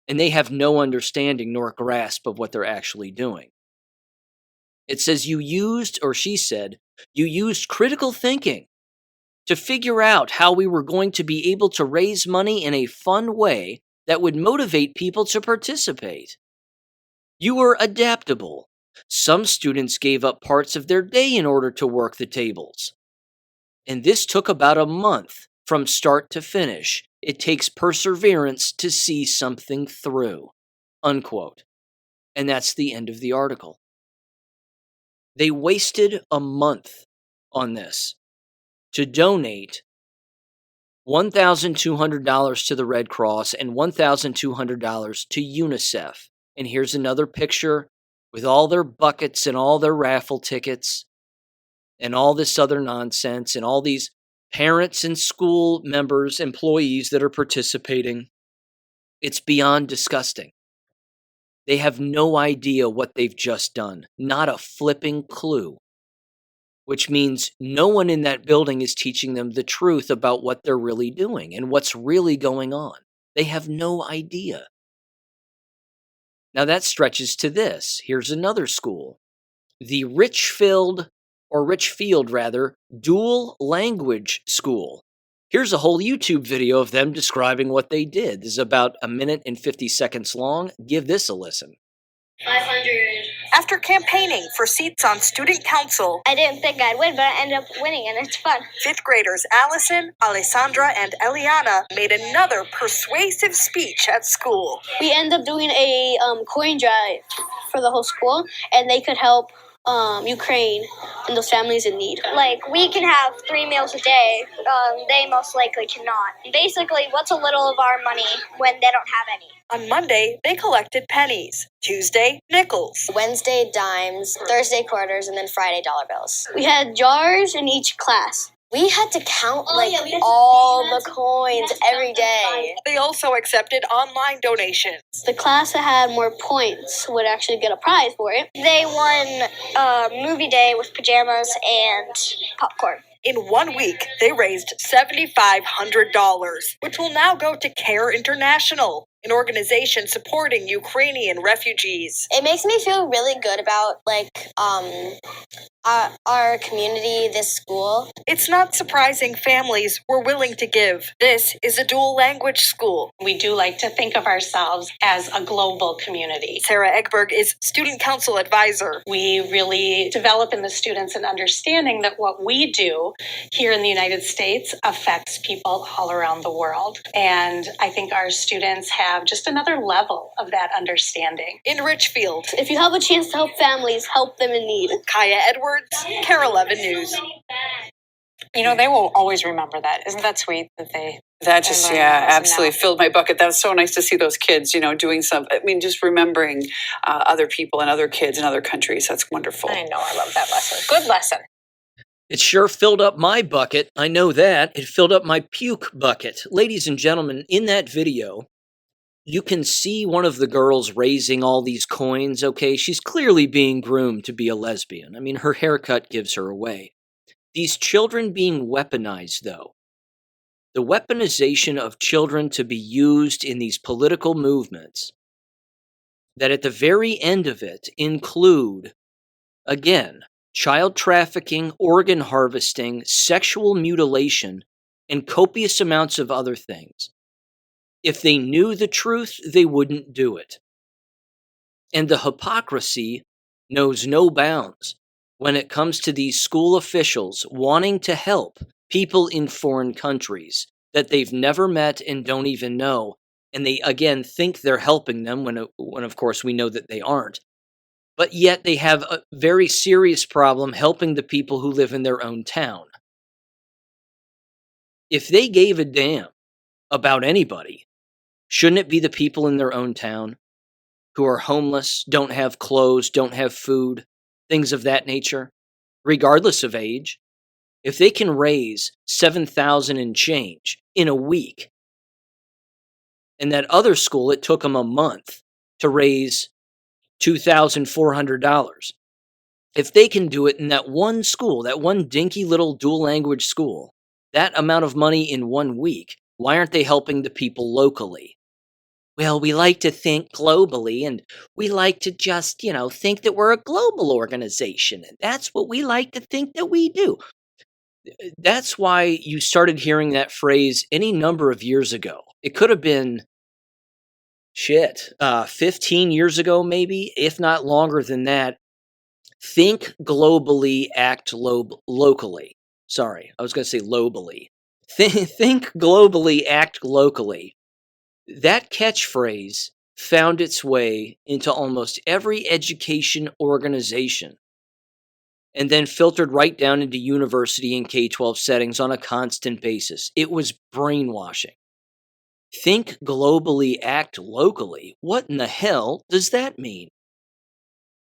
And they have no understanding nor grasp of what they're actually doing. It says she said, you used critical thinking to figure out how we were going to be able to raise money in a fun way that would motivate people to participate. You were adaptable. Some students gave up parts of their day in order to work the tables. And this took about a month from start to finish. It takes perseverance to see something through," unquote. And that's the end of the article. They wasted a month on this to donate $1,200 to the Red Cross and $1,200 to UNICEF. And here's another picture with all their buckets and all their raffle tickets and all this other nonsense and all these parents and school members, employees that are participating. It's beyond disgusting. They have no idea what they've just done. Not a flipping clue. Which means no one in that building is teaching them the truth about what they're really doing and what's really going on. They have no idea. Now that stretches to this. Here's another school. The Richfield Dual Language School. Here's a whole YouTube video of them describing what they did. This is about 1 minute and 50 seconds long. Give this a listen.
500.
After campaigning for seats on student council,
I didn't think I'd win, but I ended up winning, and it's fun.
fifth graders Allison, Alessandra, and Eliana made another persuasive speech at school.
We ended up doing a coin drive for the whole school, and they could help Ukraine and those families in need.
Like, we can have 3 meals a day. They most likely cannot. Basically, what's a little of our money when they don't have any?
On Monday, they collected pennies. Tuesday, nickels.
Wednesday, dimes. Thursday, quarters. And then Friday, dollar bills.
We had jars in each class.
We had to count all the coins every day.
They also accepted online donations.
The class that had more points would actually get a prize for it.
They won movie day with pajamas and popcorn.
In 1 week, they raised $7,500, which will now go to Care International. an organization supporting Ukrainian refugees.
It makes me feel really good about our community, this school.
It's not surprising families were willing to give. This is a dual language school.
We do like to think of ourselves as a global community.
Sarah Egberg is student council advisor.
We really develop in the students an understanding that what we do here in the United States affects people all around the world. And I think our students have just another level of that understanding.
In Richfield,
If you have a chance to help families, help them in need.
Kaya Edwards, Care 11 News.
You know, they will always remember that. Isn't that sweet that they...
That just, absolutely filled my bucket. That was so nice to see those kids, doing something. I mean, just remembering other people and other kids in other countries. That's wonderful.
I know, I love that lesson. Good lesson.
It sure filled up my bucket. I know that. It filled up my puke bucket. Ladies and gentlemen, in that video, you can see one of the girls raising all these coins, okay? She's clearly being groomed to be a lesbian. I mean, her haircut gives her away. These children being weaponized, though. The weaponization of children to be used in these political movements that at the very end of it include, again, child trafficking, organ harvesting, sexual mutilation, and copious amounts of other things. If they knew the truth, they wouldn't do it. And the hypocrisy knows no bounds when it comes to these school officials wanting to help people in foreign countries that they've never met and don't even know. And they, again, think they're helping them when of course, we know that they aren't. But yet they have a very serious problem helping the people who live in their own town. If they gave a damn about anybody, shouldn't it be the people in their own town who are homeless, don't have clothes, don't have food, things of that nature, regardless of age? If they can raise $7,000 and change in a week, and that other school, it took them a month to raise $2,400. If they can do it in that one school, that one dinky little dual language school, that amount of money in 1 week, why aren't they helping the people locally? Well, we like to think globally, and we like to just, think that we're a global organization, and that's what we like to think that we do. That's why you started hearing that phrase any number of years ago. It could have been, 15 years ago maybe, if not longer than that. Think globally, act locally. Sorry, I was going to say lobally. Think globally, act locally. That catchphrase found its way into almost every education organization and then filtered right down into university and K-12 settings on a constant basis. It was brainwashing. Think globally, act locally. What in the hell does that mean?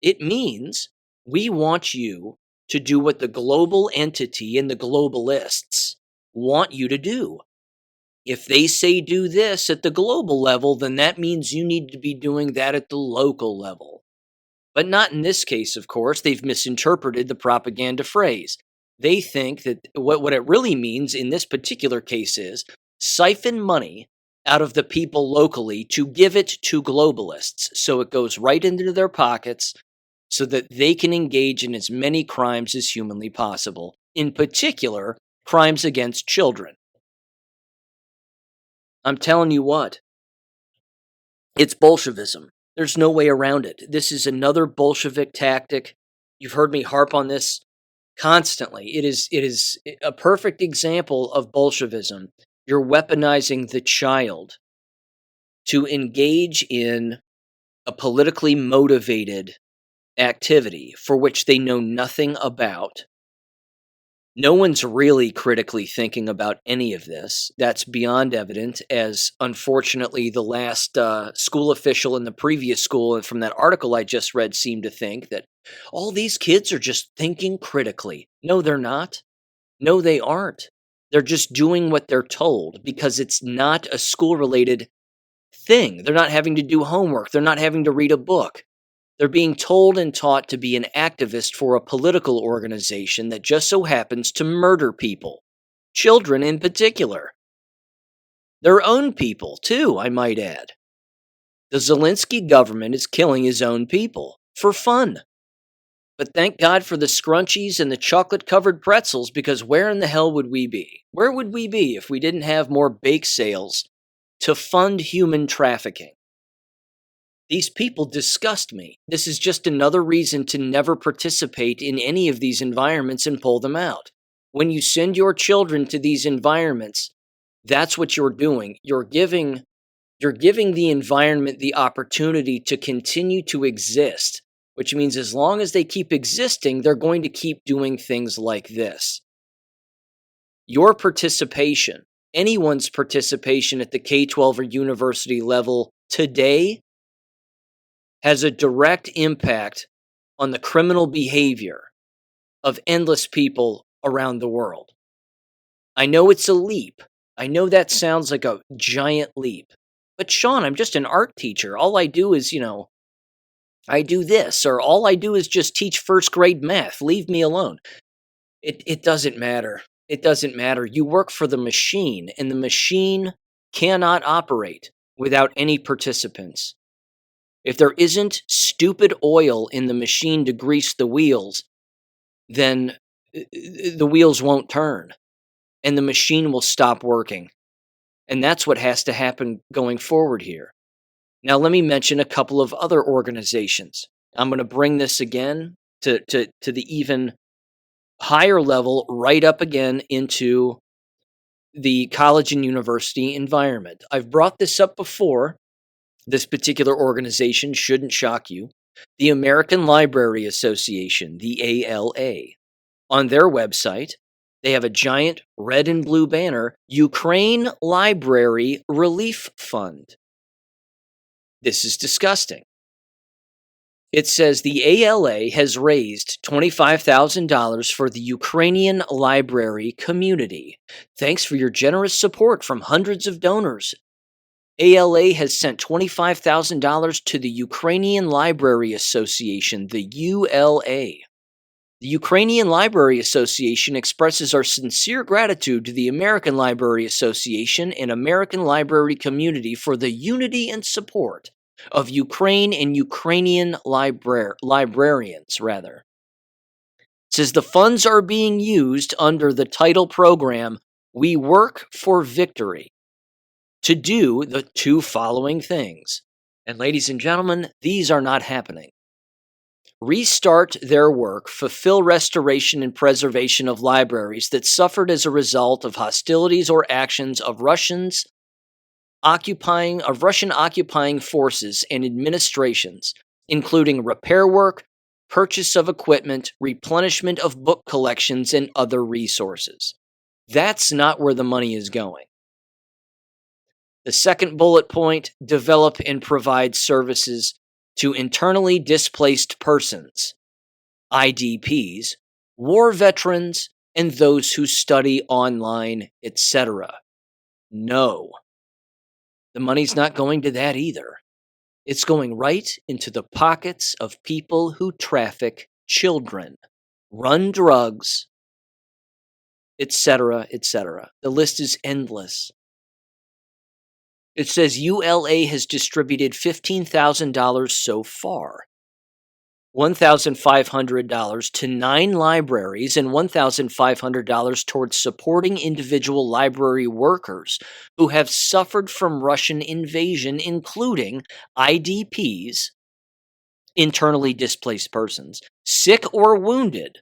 It means we want you to do what the global entity and the globalists want you to do. If they say do this at the global level, then that means you need to be doing that at the local level. But not in this case, of course. They've misinterpreted the propaganda phrase. They think that what it really means in this particular case is siphon money out of the people locally to give it to globalists so it goes right into their pockets so that they can engage in as many crimes as humanly possible, in particular, crimes against children. I'm telling you what, it's Bolshevism. There's no way around it. This is another Bolshevik tactic. You've heard me harp on this constantly. It is a perfect example of Bolshevism. You're weaponizing the child to engage in a politically motivated activity for which they know nothing about. No one's really critically thinking about any of this. That's beyond evident, as unfortunately the last school official in the previous school and from that article I just read seemed to think that all these kids are just thinking critically. No, they're not. No, they aren't. They're just doing what they're told because it's not a school-related thing. They're not having to do homework. They're not having to read a book. They're being told and taught to be an activist for a political organization that just so happens to murder people. Children in particular. Their own people, too, I might add. The Zelensky government is killing his own people for fun. But thank God for the scrunchies and the chocolate-covered pretzels, because where in the hell would we be? Where would we be if we didn't have more bake sales to fund human trafficking? These people disgust me. This is just another reason to never participate in any of these environments and pull them out. When you send your children to these environments, that's what you're doing. You're giving the environment the opportunity to continue to exist, which means as long as they keep existing, they're going to keep doing things like this. Your participation, anyone's participation at the K-12 or university level today, has a direct impact on the criminal behavior of endless people around the world. I know it's a leap. I know that sounds like a giant leap. But Sean, I'm just an art teacher. All I do is, I do this, or all I do is just teach first grade math. Leave me alone. It doesn't matter. It doesn't matter. You work for the machine, and the machine cannot operate without any participants. If there isn't stupid oil in the machine to grease the wheels, then the wheels won't turn, and the machine will stop working. And that's what has to happen going forward here. Now, let me mention a couple of other organizations. I'm going to bring this again to the even higher level, right up again into the college and university environment. I've brought this up before. This particular organization shouldn't shock you. The American Library Association, the ALA. On their website, they have a giant red and blue banner, Ukraine Library Relief Fund. This is disgusting. It says the ALA has raised $25,000 for the Ukrainian library community. Thanks for your generous support from hundreds of donors. ALA has sent $25,000 to the Ukrainian Library Association, the ULA. The Ukrainian Library Association expresses our sincere gratitude to the American Library Association and American library community for the unity and support of Ukraine and Ukrainian librarians. It says the funds are being used under the title program, We Work for Victory, to do the two following things. And ladies and gentlemen, these are not happening. Restart their work, fulfill restoration and preservation of libraries that suffered as a result of hostilities or actions of Russian occupying forces and administrations, including repair work, purchase of equipment, replenishment of book collections, and other resources. That's not where the money is going. The second bullet point, develop and provide services to internally displaced persons, IDPs, war veterans, and those who study online, etc. No. The money's not going to that either. It's going right into the pockets of people who traffic children, run drugs, etc., etc. The list is endless. It says ULA has distributed $15,000 so far. $1,500 to 9 libraries and $1,500 towards supporting individual library workers who have suffered from Russian invasion, including IDPs, internally displaced persons, sick or wounded,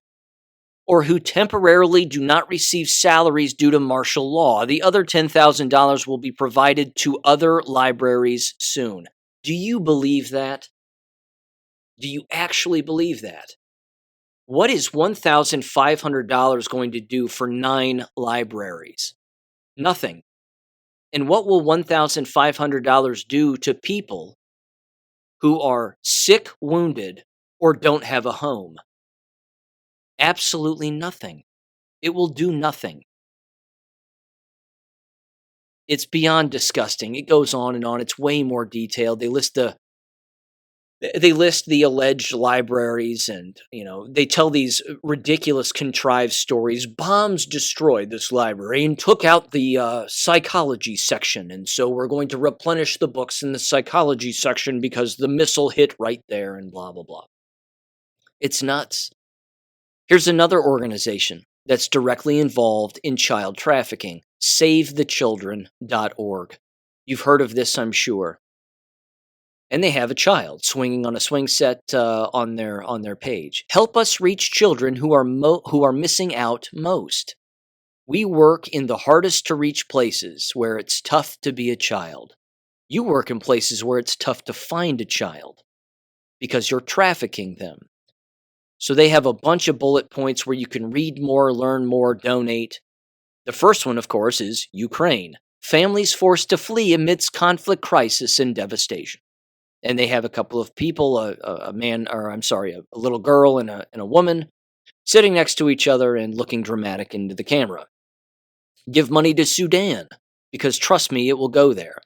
or who temporarily do not receive salaries due to martial law. The other $10,000 will be provided to other libraries soon. Do you believe that? Do you actually believe that? What is $1,500 going to do for 9 libraries? Nothing. And what will $1,500 do to people who are sick, wounded, or don't have a home? Absolutely nothing. It will do nothing. It's beyond disgusting. It goes on and on. It's way more detailed. They list the They list the alleged libraries and, they tell these ridiculous contrived stories. Bombs destroyed this library and took out the psychology section. And so we're going to replenish the books in the psychology section because the missile hit right there and blah, blah, blah. It's nuts. Here's another organization that's directly involved in child trafficking, SaveTheChildren.org. You've heard of this, I'm sure. And they have a child swinging on a swing set on their page. Help us reach children who are missing out most. We work in the hardest to reach places where it's tough to be a child. You work in places where it's tough to find a child because you're trafficking them. So they have a bunch of bullet points where you can read more, learn more, donate. The first one, of course, is Ukraine. Families forced to flee amidst conflict, crisis, and devastation. And they have a couple of people, a little girl and a woman, sitting next to each other and looking dramatic into the camera. Give money to Sudan, because trust me, it will go there.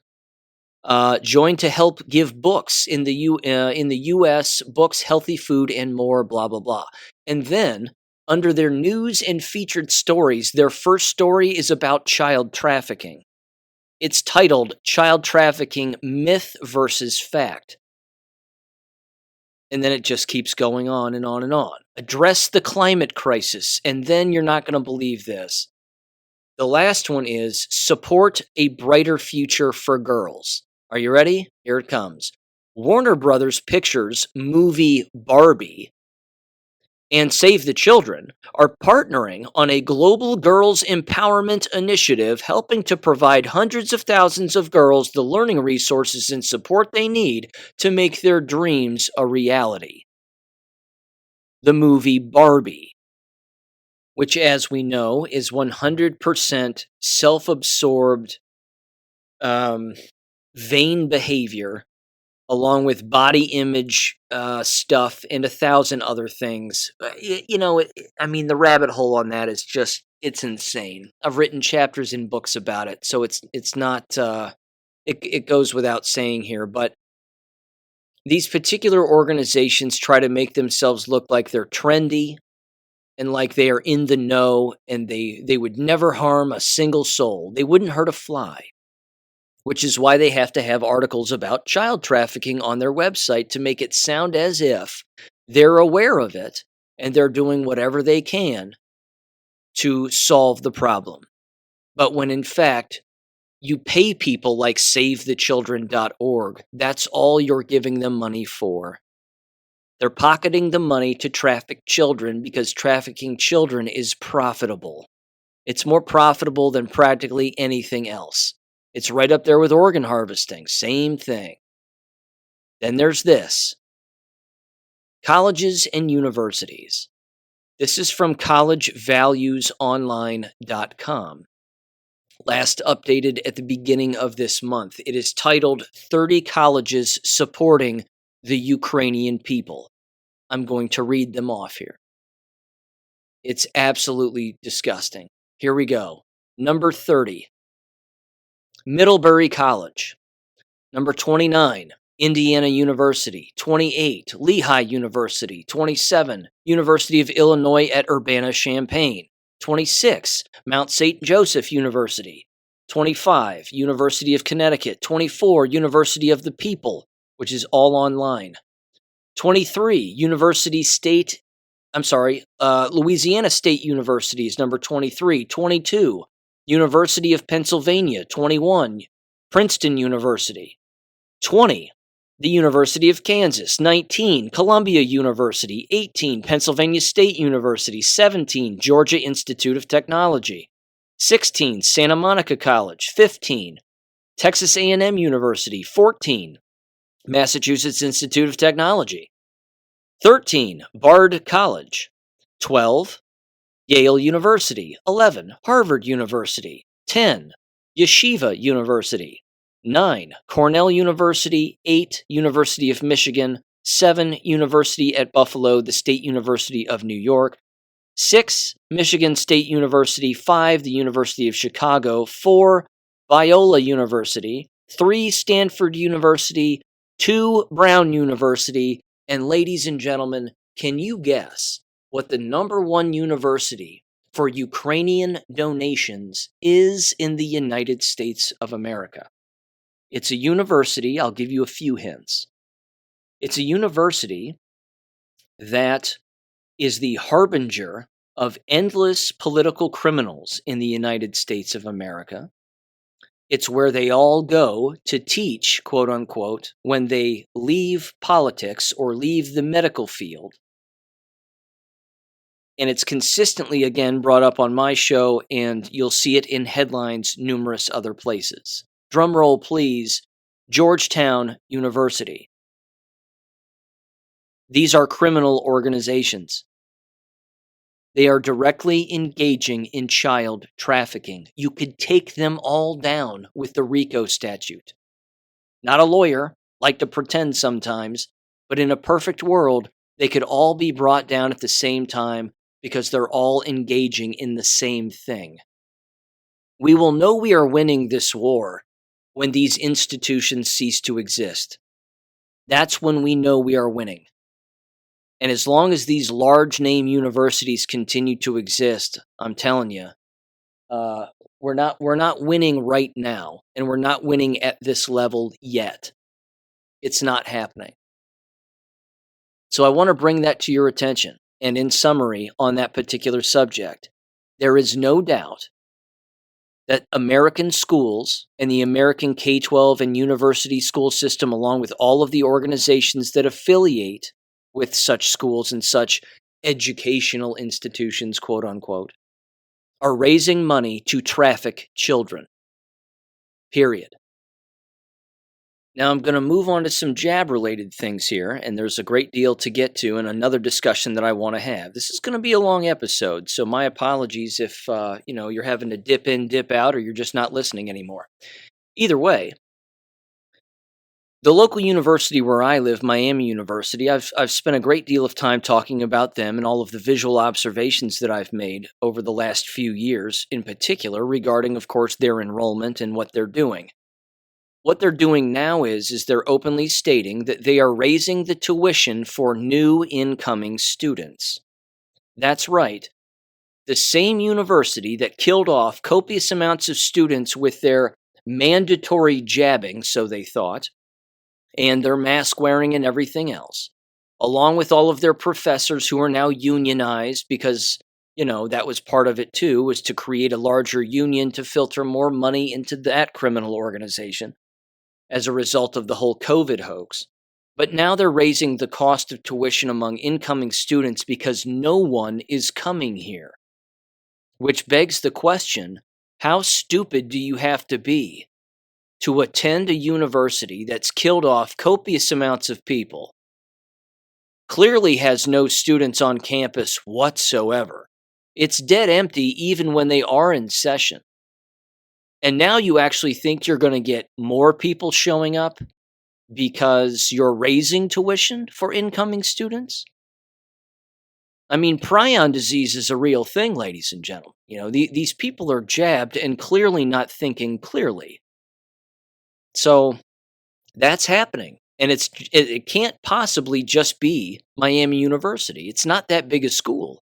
Join to help give books in the U.S., books, healthy food, and more, blah, blah, blah. And then, under their news and featured stories, their first story is about child trafficking. It's titled Child Trafficking Myth versus Fact. And then it just keeps going on and on and on. Address the climate crisis, and then you're not going to believe this. The last one is Support a Brighter Future for Girls. Are you ready? Here it comes. Warner Brothers Pictures movie Barbie and Save the Children are partnering on a global girls' empowerment initiative helping to provide hundreds of thousands of girls the learning resources and support they need to make their dreams a reality. The movie Barbie, which, as we know, is 100% self-absorbed, vain behavior, along with body image stuff and 1,000 other things. The rabbit hole on that is just, it's insane. I've written chapters in books about it, so it's not, it goes without saying here, but these particular organizations try to make themselves look like they're trendy and like they are in the know, and they would never harm a single soul. They wouldn't hurt a fly. Which is why they have to have articles about child trafficking on their website to make it sound as if they're aware of it and they're doing whatever they can to solve the problem. But when in fact, you pay people like SaveTheChildren.org, that's all you're giving them money for. They're pocketing the money to traffic children because trafficking children is profitable. It's more profitable than practically anything else. It's right up there with organ harvesting. Same thing. Then there's this. Colleges and universities. This is from collegevaluesonline.com. Last updated at the beginning of this month. It is titled 30 Colleges Supporting the Ukrainian People. I'm going to read them off here. It's absolutely disgusting. Here we go. Number 30. Middlebury College. Number 29, Indiana University. 28, Lehigh University. 27, University of Illinois at Urbana-Champaign. 26, Mount St. Joseph University. 25, University of Connecticut. 24, University of the People, which is all online. 23, Louisiana State University is number 23. 22, University of Pennsylvania. 21, Princeton University. 20, the University of Kansas. 19, Columbia University. 18, Pennsylvania State University. 17, Georgia Institute of Technology. 16, Santa Monica College. 15, Texas A&M University. 14, Massachusetts Institute of Technology. 13, Bard College. 12, Yale University. 11, Harvard University. 10, Yeshiva University. 9, Cornell University. 8, University of Michigan. 7, University at Buffalo, the State University of New York. 6, Michigan State University. 5, the University of Chicago. 4, Biola University. 3, Stanford University. to Brown University. And ladies and gentlemen, can you guess what the number one university for Ukrainian donations is in the United States of America? It's a university, I'll give you a few hints. It's a university that is the harbinger of endless political criminals in the United States of America. It's where they all go to teach, quote unquote, when they leave politics or leave the medical field. And it's consistently, again, brought up on my show, and you'll see it in headlines numerous other places. Drum roll, please. Georgetown University. These are criminal organizations. They are directly engaging in child trafficking. You could take them all down with the RICO statute. Not a lawyer, like to pretend sometimes, but in a perfect world, they could all be brought down at the same time because they're all engaging in the same thing. We will know we are winning this war when these institutions cease to exist. That's when we know we are winning. And as long as these large name universities continue to exist, I'm telling you, we're not winning right now, and we're not winning at this level yet. It's not happening. So I want to bring that to your attention. And in summary, on that particular subject, there is no doubt that American schools and the American K-12 and university school system, along with all of the organizations that affiliate with such schools and such educational institutions, quote unquote, are raising money to traffic children. Period. Now I'm going to move on to some jab-related things here, and there's a great deal to get to and another discussion that I want to have. This is going to be a long episode, so my apologies if you're having to dip in, dip out, or you're just not listening anymore. Either way, the local university where I live, Miami University, I've spent a great deal of time talking about them and all of the visual observations that I've made over the last few years, in particular regarding, of course, their enrollment and what they're doing. What they're doing now is they're openly stating that they are raising the tuition for new incoming students. That's right. The same university that killed off copious amounts of students with their mandatory jabbing, so they thought, and their mask wearing and everything else, along with all of their professors who are now unionized because, that was part of it too, was to create a larger union to filter more money into that criminal organization as a result of the whole COVID hoax. But now they're raising the cost of tuition among incoming students because no one is coming here. Which begs the question, how stupid do you have to be to attend a university that's killed off copious amounts of people, clearly has no students on campus whatsoever? It's dead empty even when they are in session. And now you actually think you're going to get more people showing up because you're raising tuition for incoming students? I mean, prion disease is a real thing, ladies and gentlemen. These people are jabbed and clearly not thinking clearly. So that's happening. And it can't possibly just be Miami University. It's not that big a school.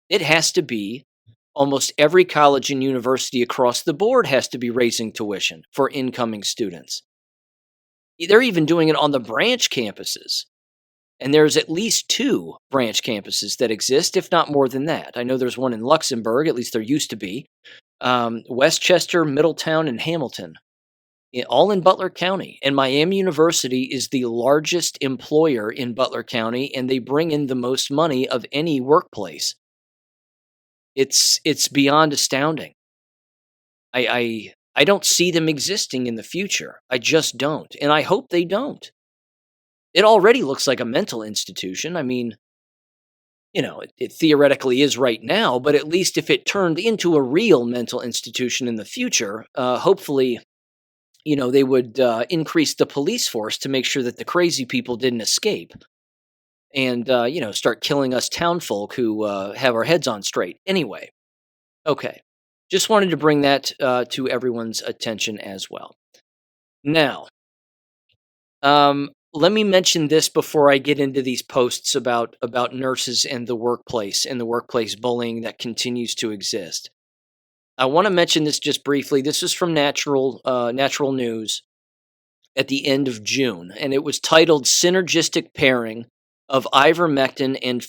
It has to be almost every college and university across the board has to be raising tuition for incoming students. They're even doing it on the branch campuses. And there's at least 2 branch campuses that exist, if not more than that. I know there's one in Luxembourg, at least there used to be. Westchester, Middletown, and Hamilton, all in Butler County. And Miami University is the largest employer in Butler County, and they bring in the most money of any workplace. It's beyond astounding. I don't see them existing in the future. I just don't. And I hope they don't. It already looks like a mental institution. I mean, it theoretically is right now, but at least if it turned into a real mental institution in the future, hopefully, they would increase the police force to make sure that the crazy people didn't escape and, start killing us townfolk who have our heads on straight. Anyway, okay. Just wanted to bring that to everyone's attention as well. Now, Let me mention this before I get into these posts about nurses and the workplace bullying that continues to exist. I want to mention this just briefly. This is from Natural News at the end of June, and it was titled "Synergistic Pairing of Ivermectin and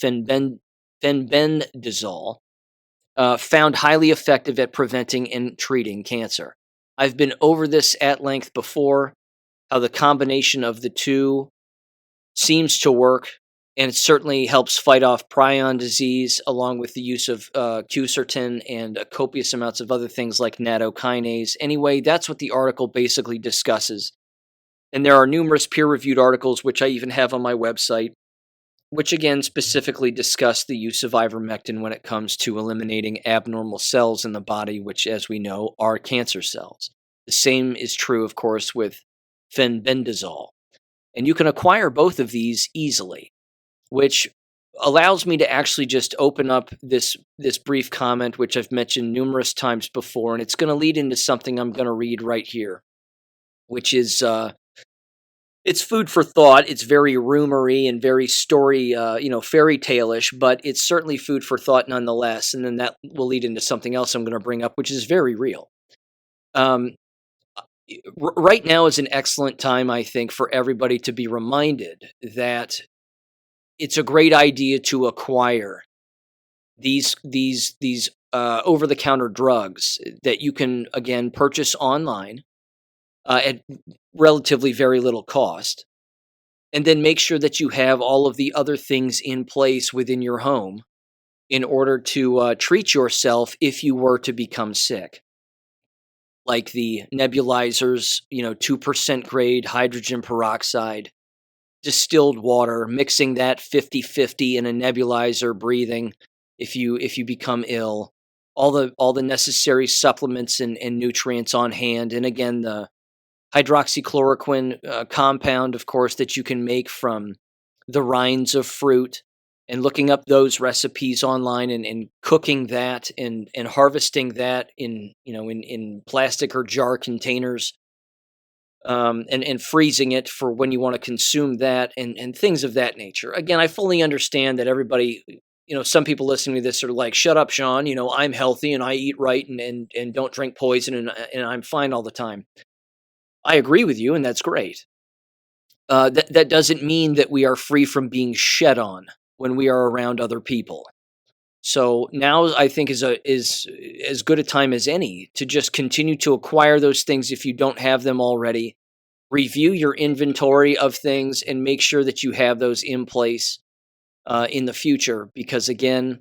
Fenbendazole Found Highly Effective at Preventing and Treating Cancer." I've been over this at length before, how the combination of the two seems to work, and it certainly helps fight off prion disease, along with the use of quercetin and copious amounts of other things like nattokinase. Anyway, that's what the article basically discusses. And there are numerous peer-reviewed articles, which I even have on my website, which again specifically discuss the use of ivermectin when it comes to eliminating abnormal cells in the body, which, as we know, are cancer cells. The same is true, of course, with fenbendazole. And you can acquire both of these easily, which allows me to actually just open up this brief comment, which I've mentioned numerous times before, and it's going to lead into something I'm going to read right here, which is it's food for thought. It's very rumory and very story, fairy tale-ish, but it's certainly food for thought nonetheless. And then that will lead into something else I'm going to bring up, which is very real. Right now is an excellent time, I think, for everybody to be reminded that it's a great idea to acquire these over-the-counter drugs that you can, again, purchase online at relatively very little cost, and then make sure that you have all of the other things in place within your home in order to treat yourself if you were to become sick. Like the nebulizers, 2% grade hydrogen peroxide, distilled water, mixing that 50-50 in a nebulizer, breathing if you become ill, all the necessary supplements and nutrients on hand, and again the hydroxychloroquine compound, of course, that you can make from the rinds of fruit, and looking up those recipes online and cooking that and harvesting that in plastic or jar containers, and freezing it for when you want to consume that, and things of that nature. Again, I fully understand that everybody, some people listening to this are like, "Shut up, Sean, I'm healthy and I eat right and don't drink poison and I'm fine all the time." I agree with you, and that's great. That doesn't mean that we are free from being shed on when we are around other people. So now I think is as good a time as any to just continue to acquire those things if you don't have them already. Review your inventory of things and make sure that you have those in place in the future, because again,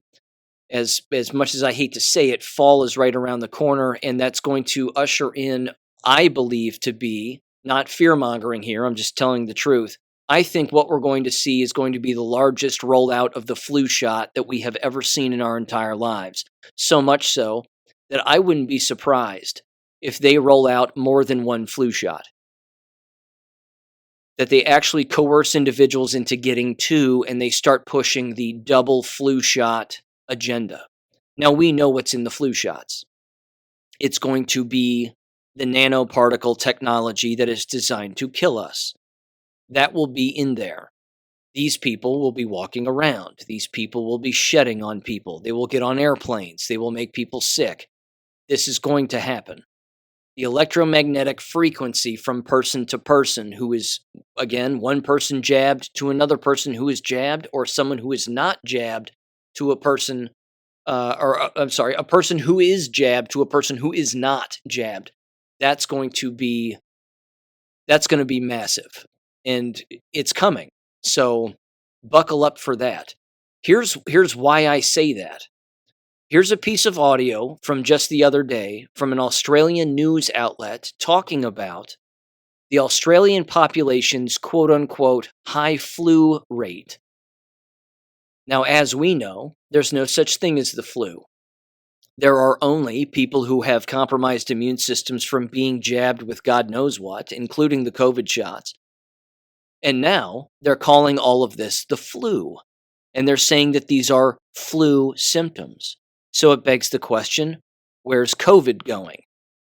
as much as I hate to say it, fall is right around the corner, and that's going to usher in, I believe to be, not fear-mongering here, I'm just telling the truth, I think what we're going to see is going to be the largest rollout of the flu shot that we have ever seen in our entire lives. So much so that I wouldn't be surprised if they roll out more than one flu shot. That they actually coerce individuals into getting two, and they start pushing the double flu shot agenda. Now, we know what's in the flu shots. It's going to be the nanoparticle technology that is designed to kill us. That will be in there. These people will be walking around. These people will be shedding on people. They will get on airplanes. They will make people sick. This is going to happen. The electromagnetic frequency from person to person, who is, again, one person jabbed to another person who is jabbed, or someone who is not jabbed to a person, a person who is jabbed to a person who is not jabbed. That's going to be massive, and it's coming. So buckle up for that. Here's why I say that. Here's a piece of audio from just the other day from an Australian news outlet talking about the Australian population's quote-unquote high flu rate. Now, as we know, there's no such thing as the flu. There are only people who have compromised immune systems from being jabbed with God knows what, including the COVID shots. And now they're calling all of this the flu. And they're saying that these are flu symptoms. So it begs the question, where's COVID going?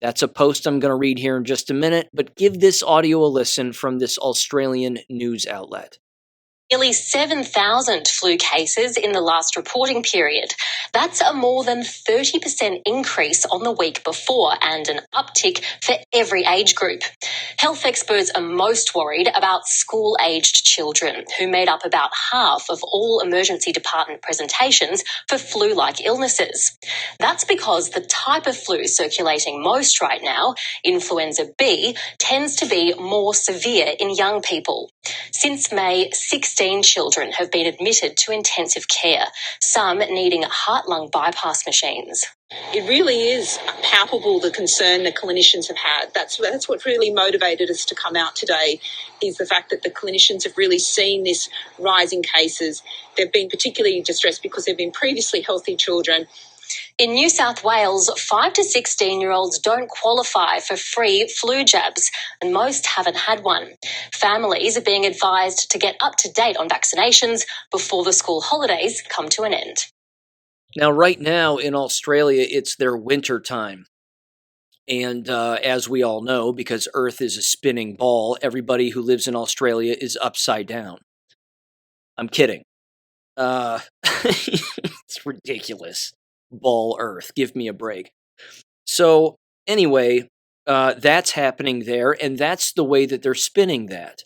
That's a post I'm going to read here in just a minute, but give this audio a listen from this Australian news outlet.
Nearly 7,000 flu cases in the last reporting period. That's a more than 30% increase on the week before and an uptick for every age group. Health experts are most worried about school-aged children, who made up about half of all emergency department presentations for flu-like illnesses. That's because the type of flu circulating most right now, influenza B, tends to be more severe in young people. Since May, 16 children have been admitted to intensive care, some needing heart-lung bypass machines.
It really is palpable, the concern the clinicians have had. That's what really motivated us to come out today, is the fact that the clinicians have really seen this rise in cases. They've been particularly distressed because they've been previously healthy children.
In New South Wales, 5 to 16-year-olds don't qualify for free flu jabs, and most haven't had one. Families are being advised to get up to date on vaccinations before the school holidays come to an end.
Now, right now in Australia, it's their winter time. And as we all know, because Earth is a spinning ball, everybody who lives in Australia is upside down. I'm kidding. It's ridiculous. Ball Earth. Give me a break. So anyway, that's happening there, and that's the way that they're spinning that.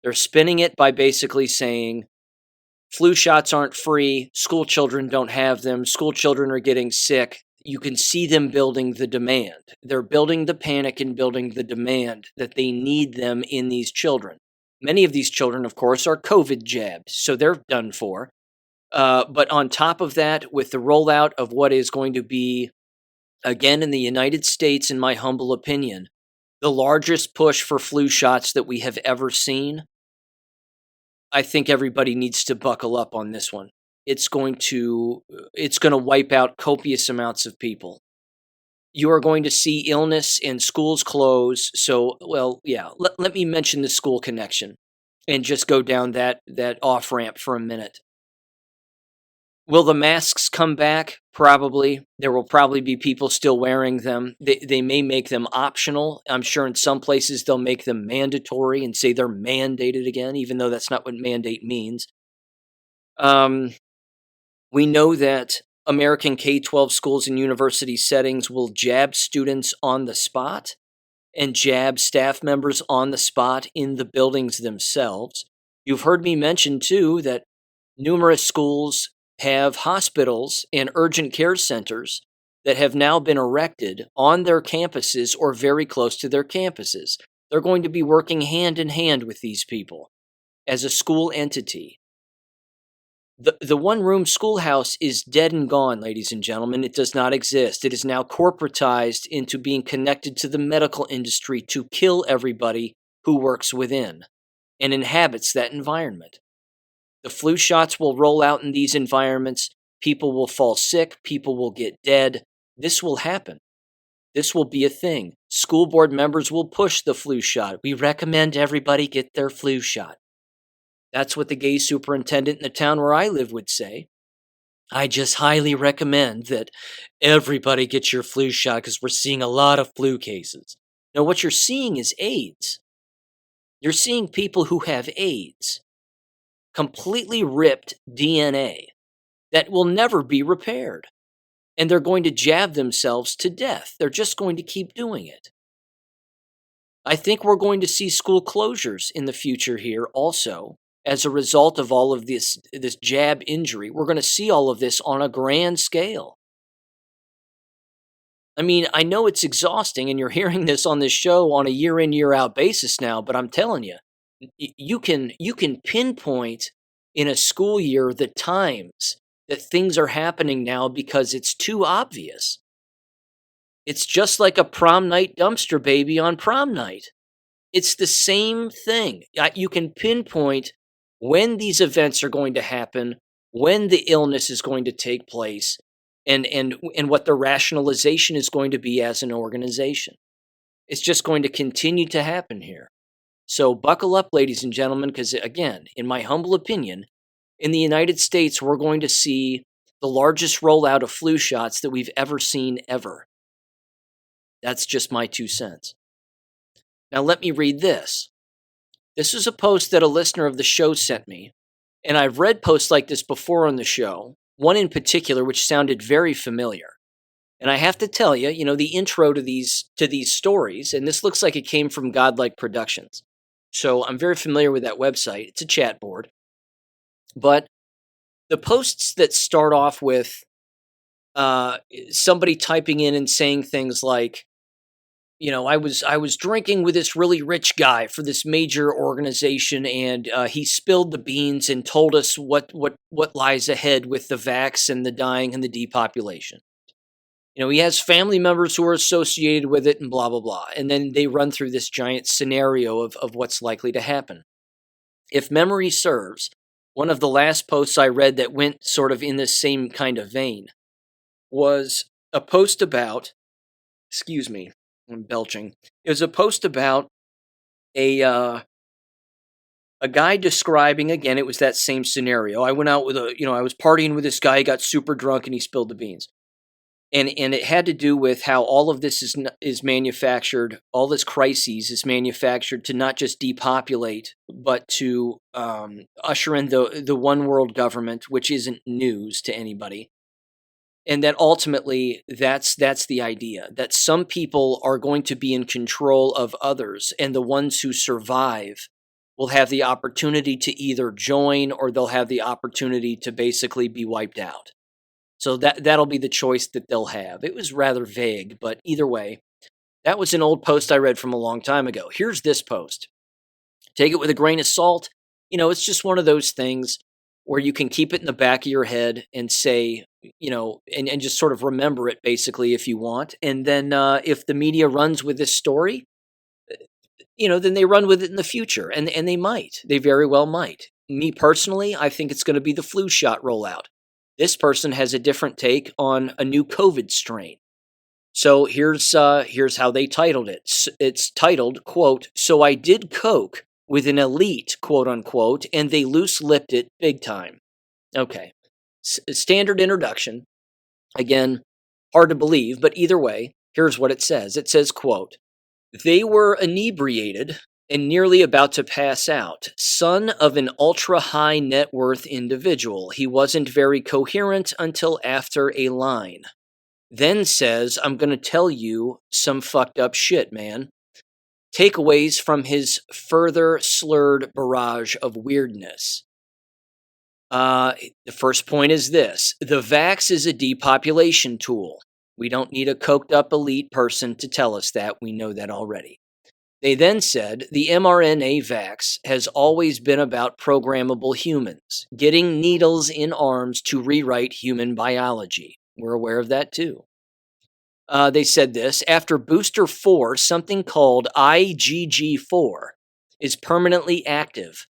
They're spinning it by basically saying flu shots aren't free, school children don't have them, school children are getting sick. You can see them building the demand. They're building the panic and building the demand that they need them in these children. Many of these children, of course, are COVID jabbed, so they're done for. But on top of that, with the rollout of what is going to be, again in the United States, in my humble opinion, the largest push for flu shots that we have ever seen, I think everybody needs to buckle up on this one. It's going to wipe out copious amounts of people. You are going to see illness and schools close. So, well, yeah, let me mention the school connection and just go down that off-ramp for a minute. Will the masks come back? Probably. There will probably be people still wearing them. They may make them optional. I'm sure in some places they'll make them mandatory and say they're mandated again, even though that's not what mandate means. We know that American K-12 schools and university settings will jab students on the spot and jab staff members on the spot in the buildings themselves. You've heard me mention, too, that numerous schools have hospitals and urgent care centers that have now been erected on their campuses or very close to their campuses. They're going to be working hand in hand with these people as a school entity. The one-room schoolhouse is dead and gone, ladies and gentlemen. It does not exist. It is now corporatized into being connected to the medical industry to kill everybody who works within and inhabits that environment. The flu shots will roll out in these environments. People will fall sick. People will get dead. This will happen. This will be a thing. School board members will push the flu shot. We recommend everybody get their flu shot. That's what the gay superintendent in the town where I live would say. I just highly recommend that everybody get your flu shot because we're seeing a lot of flu cases. Now, what you're seeing is AIDS. You're seeing people who have AIDS. Completely ripped DNA that will never be repaired. And they're going to jab themselves to death. They're just going to keep doing it. I think we're going to see school closures in the future here also as a result of all of this jab injury. We're going to see all of this on a grand scale. I mean, I know it's exhausting and you're hearing this on this show on a year in, year out basis now, but I'm telling you, you can pinpoint in a school year the times that things are happening now because it's too obvious. It's just like a prom night dumpster baby on prom night. It's the same thing. You can pinpoint when these events are going to happen, when the illness is going to take place, and what the rationalization is going to be as an organization. It's just going to continue to happen here. So buckle up, ladies and gentlemen, because again, in my humble opinion, in the United States, we're going to see the largest rollout of flu shots that we've ever seen ever. That's just my 2 cents. Now let me read this. This is a post that a listener of the show sent me, and I've read posts like this before on the show, one in particular which sounded very familiar. And I have to tell you, the intro to these stories, and this looks like it came from Godlike Productions. So I'm very familiar with that website. It's a chat board. But the posts that start off with somebody typing in and saying things like, I was drinking with this really rich guy for this major organization, and he spilled the beans and told us what lies ahead with the vax and the dying and the depopulation. He has family members who are associated with it and blah, blah, blah. And then they run through this giant scenario of what's likely to happen. If memory serves, one of the last posts I read that went sort of in this same kind of vein was a post about, excuse me, I'm belching. It was a post about a guy describing, again, it was that same scenario. I went out with I was partying with this guy, he got super drunk and he spilled the beans. And it had to do with how all of this is manufactured, all this crises is manufactured to not just depopulate, but to usher in the one world government, which isn't news to anybody. And that ultimately, that's the idea, that some people are going to be in control of others, and the ones who survive will have the opportunity to either join or they'll have the opportunity to basically be wiped out. So that'll be the choice that they'll have. It was rather vague, but either way, that was an old post I read from a long time ago. Here's this post. Take it with a grain of salt. It's just one of those things where you can keep it in the back of your head and say, and just sort of remember it basically if you want. And then if the media runs with this story, then they run with it in the future. And they might. They very well might. Me personally, I think it's going to be the flu shot rollout. This person has a different take on a new COVID strain. So here's how they titled it. It's titled, quote, "So I did coke with an elite, quote unquote, and they loose-lipped it big time." Okay. Standard introduction. Again, hard to believe, but either way, here's what it says. It says, quote, "They were inebriated and nearly about to pass out. Son of an ultra-high net worth individual. He wasn't very coherent until after a line. Then says, I'm going to tell you some fucked up shit, man. Takeaways from his further slurred barrage of weirdness. The first point is this. The vax is a depopulation tool. We don't need a coked up elite person to tell us that. We know that already. They then said, the mRNA vax has always been about programmable humans, getting needles in arms to rewrite human biology. We're aware of that too. They said this, after booster 4, something called IgG4 is permanently active.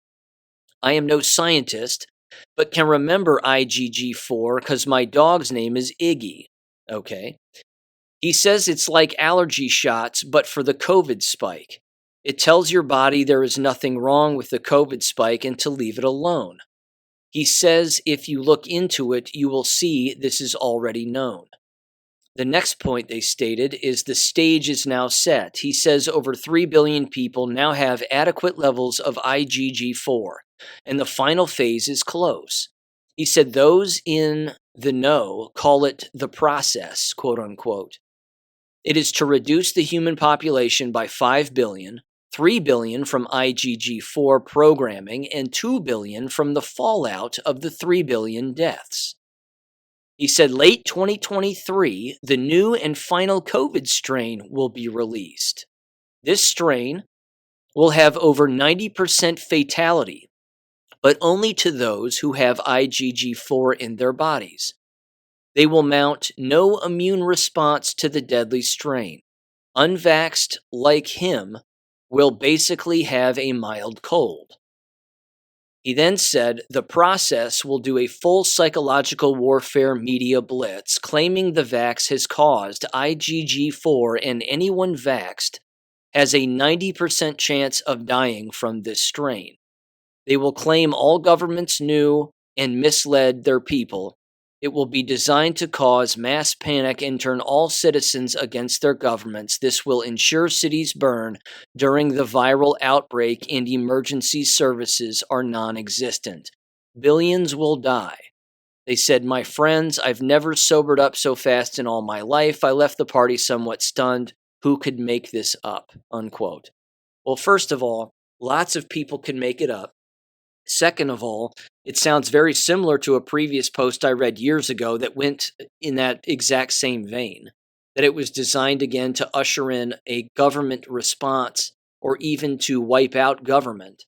I am no scientist, but can remember IgG4 because my dog's name is Iggy. Okay. He says it's like allergy shots, but for the COVID spike. It tells your body there is nothing wrong with the COVID spike and to leave it alone. He says if you look into it, you will see this is already known. The next point they stated is the stage is now set. He says over 3 billion people now have adequate levels of IgG4, and the final phase is close. He said those in the know call it the process, quote unquote. It is to reduce the human population by 5 billion, 3 billion from IgG4 programming, and 2 billion from the fallout of the 3 billion deaths. He said late 2023, the new and final COVID strain will be released. This strain will have over 90% fatality, but only to those who have IgG4 in their bodies. They will mount no immune response to the deadly strain. Unvaxxed, like him, will basically have a mild cold. He then said the process will do a full psychological warfare media blitz, claiming the vax has caused IgG4 and anyone vaxxed has a 90% chance of dying from this strain. They will claim all governments knew and misled their people, It will be designed to cause mass panic and turn all citizens against their governments. This will ensure cities burn during the viral outbreak and emergency services are non-existent. Billions will die. They said, my friends, I've never sobered up so fast in all my life. I left the party somewhat stunned. Who could make this up? Unquote. Well, first of all, lots of people can make it up. Second of all, it sounds very similar to a previous post I read years ago that went in that exact same vein, that it was designed again to usher in a government response or even to wipe out government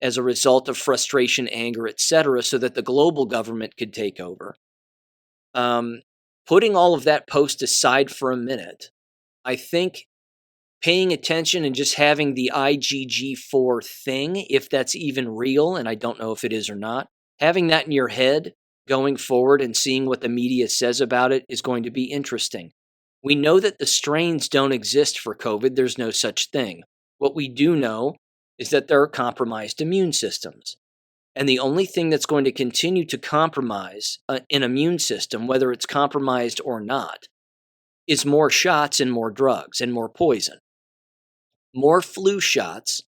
as a result of frustration, anger, etc., so that the global government could take over. Putting all of that post aside for a minute, I think paying attention and just having the IgG4 thing, if that's even real, and I don't know if it is or not, having that in your head going forward and seeing what the media says about it is going to be interesting. We know that the strains don't exist for COVID. There's no such thing. What we do know is that there are compromised immune systems. And the only thing that's going to continue to compromise an immune system, whether it's compromised or not, is more shots and more drugs and more poison. More flu shots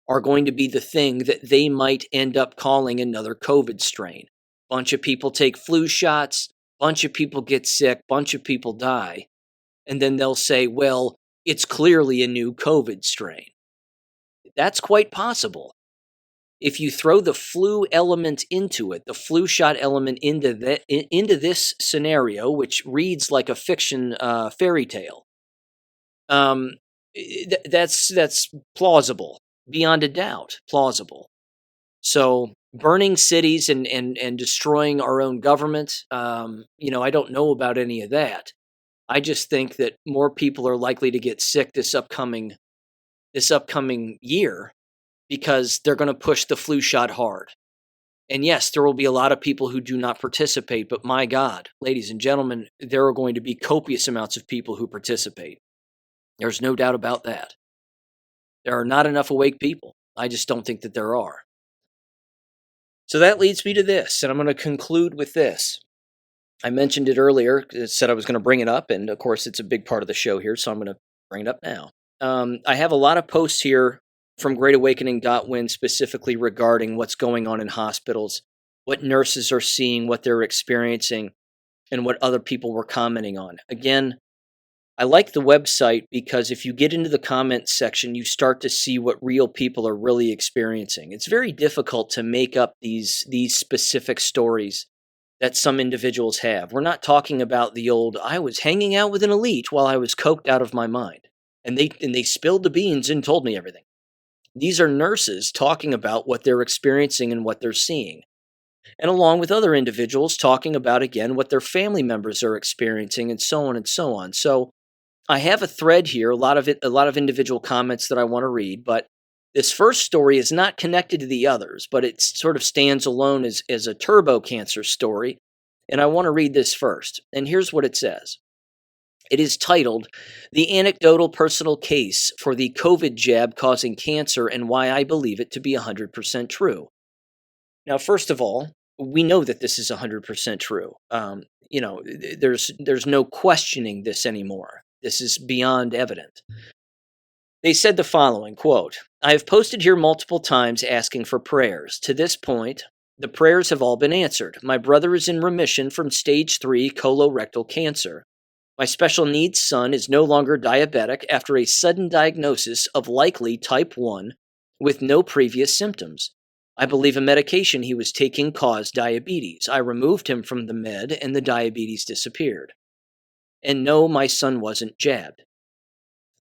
are going to be the thing that they might end up calling another COVID strain. Bunch of people take flu shots, bunch of people get sick, bunch of people die, and then they'll say, well, it's clearly a new COVID strain. That's quite possible. If you throw the flu element into it, the flu shot element into this scenario, which reads like a fiction fairy tale, that's plausible, beyond a doubt, plausible. So burning cities and destroying our own government, I don't know about any of that. I just think that more people are likely to get sick this upcoming year because they're going to push the flu shot hard. And yes, there will be a lot of people who do not participate, but my God, ladies and gentlemen, there are going to be copious amounts of people who participate. There's no doubt about that. There are not enough awake people. I just don't think that there are. So that leads me to this, and I'm going to conclude with this. I mentioned it earlier, said I was going to bring it up, and of course it's a big part of the show here, so I'm going to bring it up now. I have a lot of posts here from GreatAwakening.win specifically regarding what's going on in hospitals, what nurses are seeing, what they're experiencing, and what other people were commenting on. Again, I like the website because if you get into the comments section, you start to see what real people are really experiencing. It's very difficult to make up these specific stories that some individuals have. We're not talking about the old, I was hanging out with an elite while I was coked out of my mind, and they spilled the beans and told me everything. These are nurses talking about what they're experiencing and what they're seeing. And along with other individuals talking about, again, what their family members are experiencing and so on and so on. So I have a thread here, a lot of individual comments that I want to read, but this first story is not connected to the others, but it sort of stands alone as a turbo cancer story. And I want to read this first. And here's what it says. It is titled, The Anecdotal Personal Case for the COVID Jab Causing Cancer and Why I Believe It to Be 100% True. Now, first of all, we know that this is 100% true. There's no questioning this anymore. This is beyond evident. They said the following, quote, I have posted here multiple times asking for prayers. To this point, the prayers have all been answered. My brother is in remission from stage 3 colorectal cancer. My special needs son is no longer diabetic after a sudden diagnosis of likely type 1 with no previous symptoms. I believe a medication he was taking caused diabetes. I removed him from the med and the diabetes disappeared. And no, my son wasn't jabbed.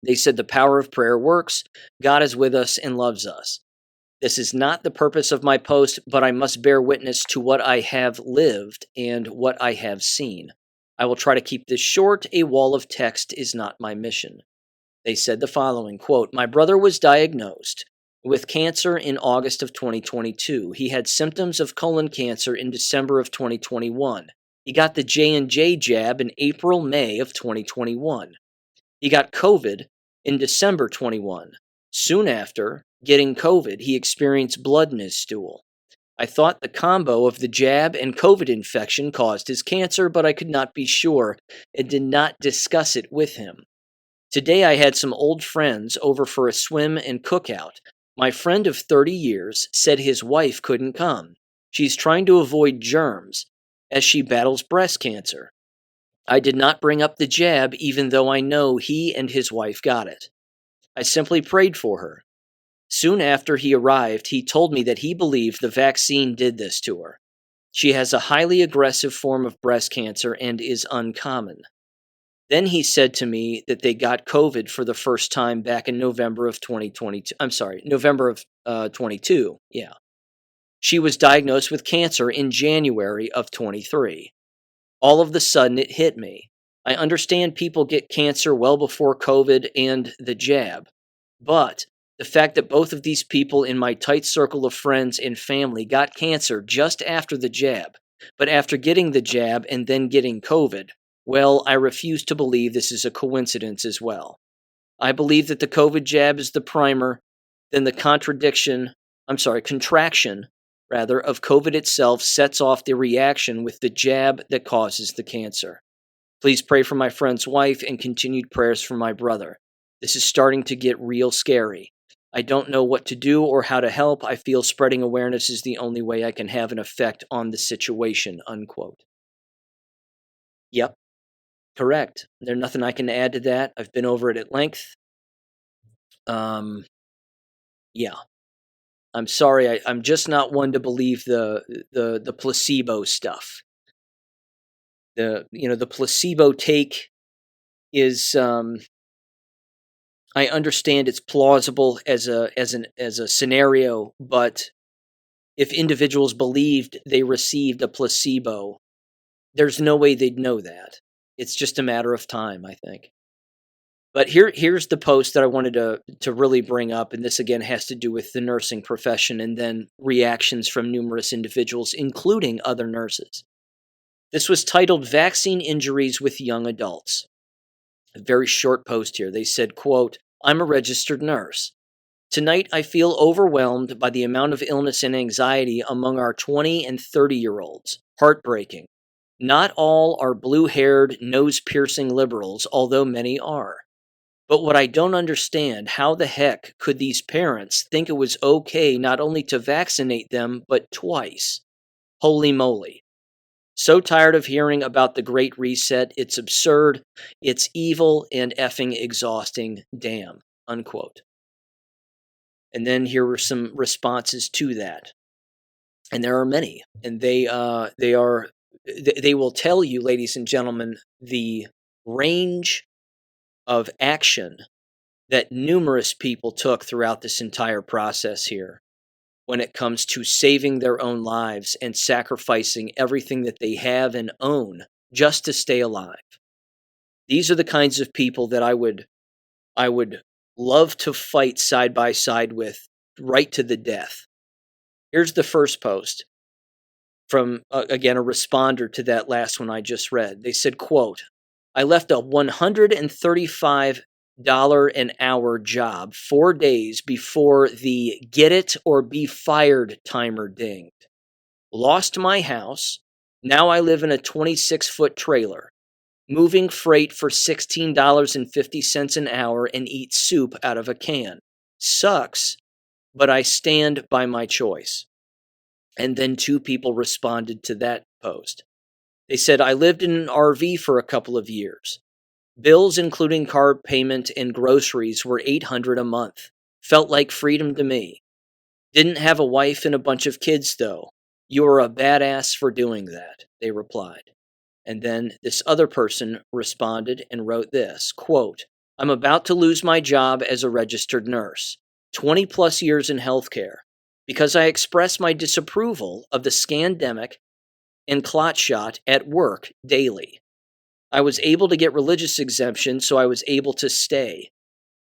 They said the power of prayer works. God is with us and loves us. This is not the purpose of my post, but I must bear witness to what I have lived and what I have seen. I will try to keep this short. A wall of text is not my mission. They said the following, quote, my brother was diagnosed with cancer in August of 2022. He had symptoms of colon cancer in December of 2021. He got the J&J jab in April, May of 2021. He got COVID in December 21. Soon after getting COVID, he experienced blood in his stool. I thought the combo of the jab and COVID infection caused his cancer, but I could not be sure and did not discuss it with him. Today I had some old friends over for a swim and cookout. My friend of 30 years said his wife couldn't come. She's trying to avoid germs as she battles breast cancer. I did not bring up the jab even though I know he and his wife got it. I simply prayed for her. Soon after he arrived, he told me that he believed the vaccine did this to her. She has a highly aggressive form of breast cancer and is uncommon. Then he said to me that they got COVID for the first time back in November of 2022. November of 22. Yeah. She was diagnosed with cancer in January of 23. All of the sudden, it hit me. I understand people get cancer well before COVID and the jab, but the fact that both of these people in my tight circle of friends and family got cancer just after the jab, but after getting the jab and then getting COVID, well, I refuse to believe this is a coincidence as well. I believe that the COVID jab is the primer, then the contraction of COVID itself sets off the reaction with the jab that causes the cancer. Please pray for my friend's wife and continued prayers for my brother. This is starting to get real scary. I don't know what to do or how to help. I feel spreading awareness is the only way I can have an effect on the situation, unquote. Yep, correct. There's nothing I can add to that. I've been over it at length. Yeah. I'm sorry, I'm just not one to believe the placebo stuff. The placebo take is I understand it's plausible as a scenario, but if individuals believed they received a placebo, there's no way they'd know that. It's just a matter of time, I think. But here's the post that I wanted to really bring up, and this again has to do with the nursing profession and then reactions from numerous individuals, including other nurses. This was titled Vaccine Injuries with Young Adults. A very short post here. They said, quote, I'm a registered nurse. Tonight I feel overwhelmed by the amount of illness and anxiety among our 20 and 30-year-olds. Heartbreaking. Not all are blue-haired, nose-piercing liberals, although many are. But what I don't understand, how the heck could these parents think it was okay not only to vaccinate them, but twice? Holy moly. So tired of hearing about the Great Reset. It's absurd, it's evil, and effing exhausting. Damn. Unquote. And then here were some responses to that. And there are many. And they will tell you, ladies and gentlemen, the range of action that numerous people took throughout this entire process here when it comes to saving their own lives and sacrificing everything that they have and own just to stay alive. These are the kinds of people that I would love to fight side by side with right to the death. Here's the first post from, again, a responder to that last one I just read. They said, quote, I left a $135 an hour job 4 days before the get it or be fired timer dinged. Lost my house. Now I live in a 26-foot trailer, moving freight for $16.50 an hour and eat soup out of a can. Sucks, but I stand by my choice. And then 2 people responded to that post. They said, I lived in an RV for a couple of years. Bills, including car payment and groceries, were $800 a month. Felt like freedom to me. Didn't have a wife and a bunch of kids, though. You are a badass for doing that, they replied. And then this other person responded and wrote this, quote, I'm about to lose my job as a registered nurse, 20 plus years in healthcare, because I express my disapproval of the scandemic and clot shot at work daily. I was able to get religious exemption, so I was able to stay.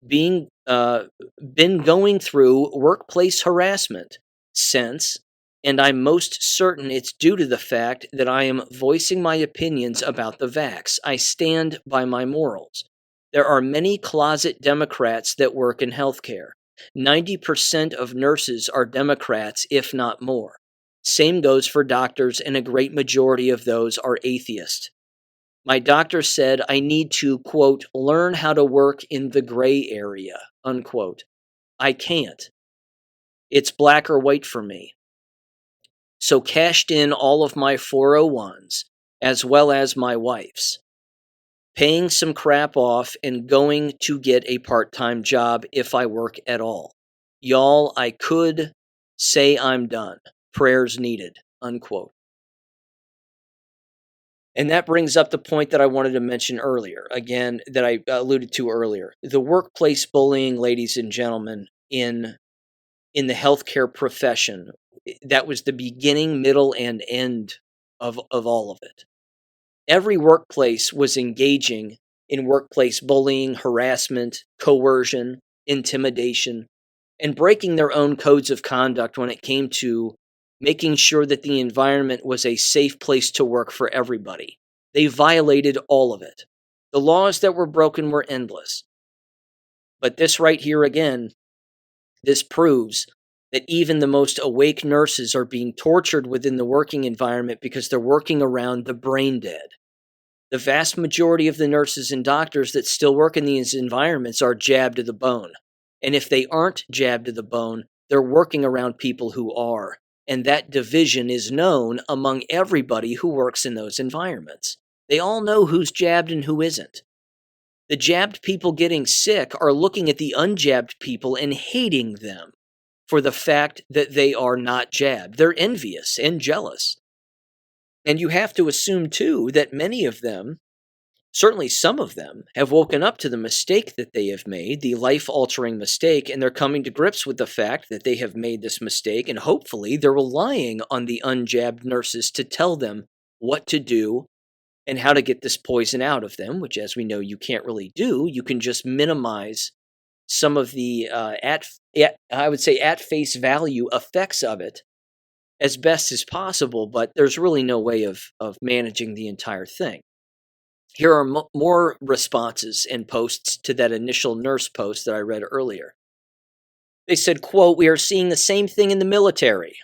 Been going through workplace harassment since, and I'm most certain it's due to the fact that I am voicing my opinions about the vax. I stand by my morals. There are many closet Democrats that work in healthcare. 90% of nurses are Democrats, if not more. Same goes for doctors, and a great majority of those are atheist. My doctor said I need to, quote, learn how to work in the gray area, unquote. I can't. It's black or white for me. So cashed in all of my 401s, as well as my wife's, paying some crap off and going to get a part-time job if I work at all. Y'all, I could say I'm done. Prayers needed, unquote. And that brings up the point that I wanted to mention earlier, again, that I alluded to earlier. The workplace bullying, ladies and gentlemen, in the healthcare profession, that was the beginning, middle, and end of all of it. Every workplace was engaging in workplace bullying, harassment, coercion, intimidation, and breaking their own codes of conduct when it came to making sure that the environment was a safe place to work for everybody. They violated all of it. The laws that were broken were endless. But this right here again, this proves that even the most awake nurses are being tortured within the working environment because they're working around the brain dead. The vast majority of the nurses and doctors that still work in these environments are jabbed to the bone. And if they aren't jabbed to the bone, they're working around people who are. And that division is known among everybody who works in those environments. They all know who's jabbed and who isn't. The jabbed people getting sick are looking at the unjabbed people and hating them for the fact that they are not jabbed. They're envious and jealous. And you have to assume, too, that many of them, certainly some of them, have woken up to the mistake that they have made, the life-altering mistake, and they're coming to grips with the fact that they have made this mistake, and hopefully they're relying on the unjabbed nurses to tell them what to do and how to get this poison out of them, which, as we know, you can't really do. You can just minimize some of the, I would say, at face value effects of it as best as possible, but there's really no way of managing the entire thing. Here are more responses and posts to that initial nurse post that I read earlier. They said, quote, "We are seeing the same thing in the military.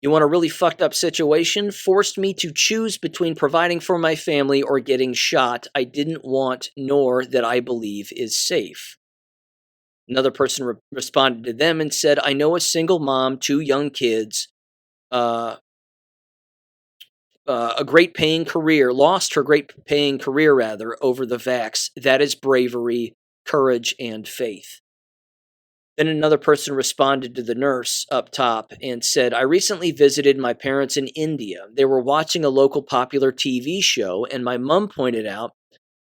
You want a really fucked up situation? Forced me to choose between providing for my family or getting shot I didn't want nor that I believe is safe." Another person responded to them and said, "I know a single mom, 2 young kids, a great paying career, lost her great paying career rather, over the vax. That is bravery, courage, and faith." Then another person responded to the nurse up top and said, "I recently visited my parents in India. They were watching a local popular TV show, and my mom pointed out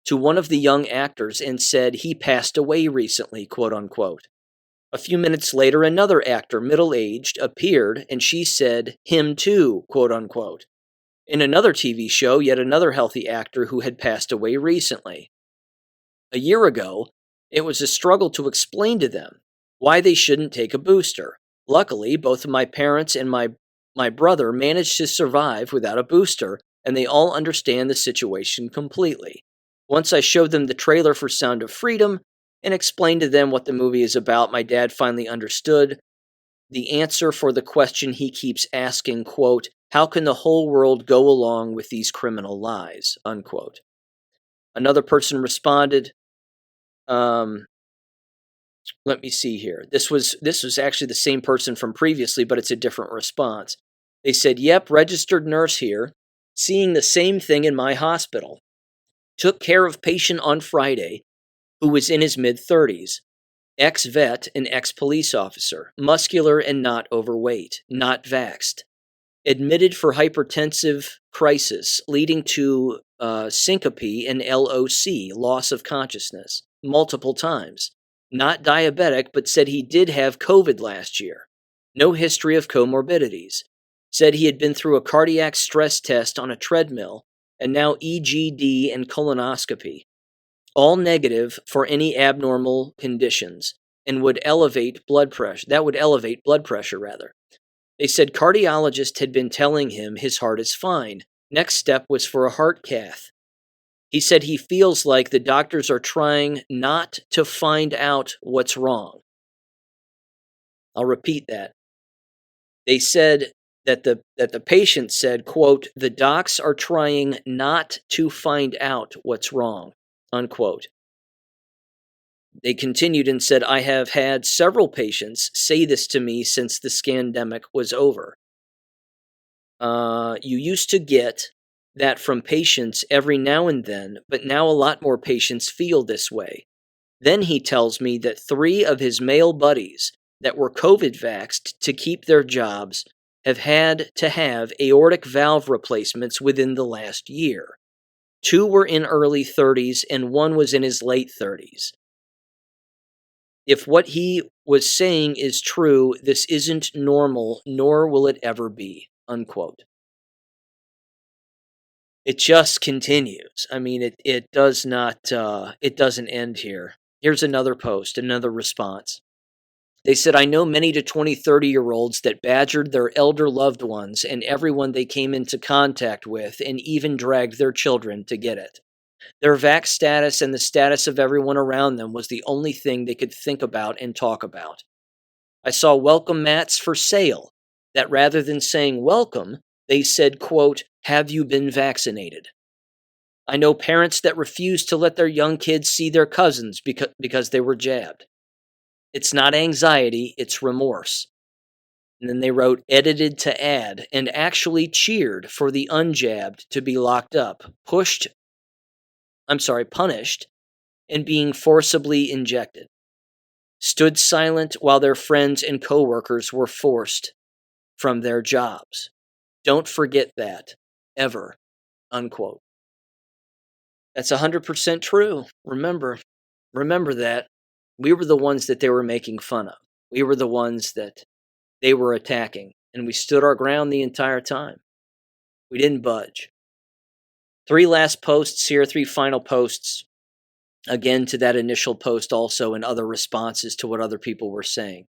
to one of the young actors and said, 'He passed away recently,' quote unquote. A few minutes later, another actor, middle-aged, appeared, and she said, 'Him too,' quote unquote. In another TV show, yet another healthy actor who had passed away recently. A year ago, it was a struggle to explain to them why they shouldn't take a booster. Luckily, both of my parents and my brother managed to survive without a booster, and they all understand the situation completely. Once I showed them the trailer for Sound of Freedom and explained to them what the movie is about, my dad finally understood the answer for the question he keeps asking, quote, 'How can the whole world go along with these criminal lies?' Unquote." Another person responded, let me see here. This was actually the same person from previously, but it's a different response. They said, "Yep, registered nurse here, seeing the same thing in my hospital. Took care of patient on Friday who was in his mid-30s. Ex-vet and ex-police officer, muscular and not overweight, not vaxxed. Admitted for hypertensive crisis, leading to syncope and LOC, loss of consciousness, multiple times. Not diabetic, but said he did have COVID last year. No history of comorbidities. Said he had been through a cardiac stress test on a treadmill, and now EGD and colonoscopy. All negative for any abnormal conditions, and would elevate blood pressure. That would elevate blood pressure, rather. They said cardiologist had been telling him his heart is fine. Next step was for a heart cath. He said he feels like the doctors are trying not to find out what's wrong." I'll repeat that. They said that the patient said, quote, "The docs are trying not to find out what's wrong," unquote. They continued and said, "I have had several patients say this to me since the scandemic was over. You used to get that from patients every now and then, but now a lot more patients feel this way." Then he tells me that 3 of his male buddies that were COVID vaxxed to keep their jobs have had to have aortic valve replacements within the last year. 2 were in early 30s and 1 was in his late 30s. If what he was saying is true, this isn't normal, nor will it ever be, unquote. It just continues. I mean, it does not, it doesn't end here. Here's another post, another response. They said, "I know many to 20, 30-year-olds that badgered their elder loved ones and everyone they came into contact with and even dragged their children to get it. Their vax status and the status of everyone around them was the only thing they could think about and talk about. I saw welcome mats for sale that rather than saying welcome, they said, quote, 'Have you been vaccinated?' I know parents that refused to let their young kids see their cousins because they were jabbed. It's not anxiety, it's remorse." And then they wrote, "Edited to add, and actually cheered for the unjabbed to be locked up, punished, and being forcibly injected. Stood silent while their friends and coworkers were forced from their jobs. Don't forget that, ever," unquote. That's 100% true. Remember that. We were the ones that they were making fun of. We were the ones that they were attacking, and we stood our ground the entire time. We didn't budge. 3 last posts here, 3 final posts. Again, to that initial post also, and other responses to what other people were saying.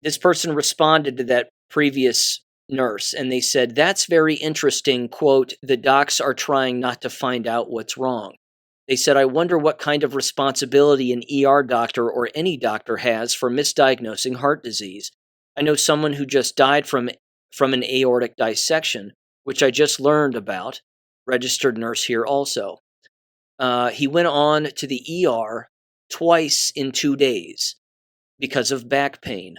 This person responded to that previous nurse, and they said, "That's very interesting, quote, 'The docs are trying not to find out what's wrong.' They said, I wonder what kind of responsibility an ER doctor or any doctor has for misdiagnosing heart disease. I know someone who just died from an aortic dissection, which I just learned about, registered nurse here also. He went on to the ER twice in 2 days because of back pain.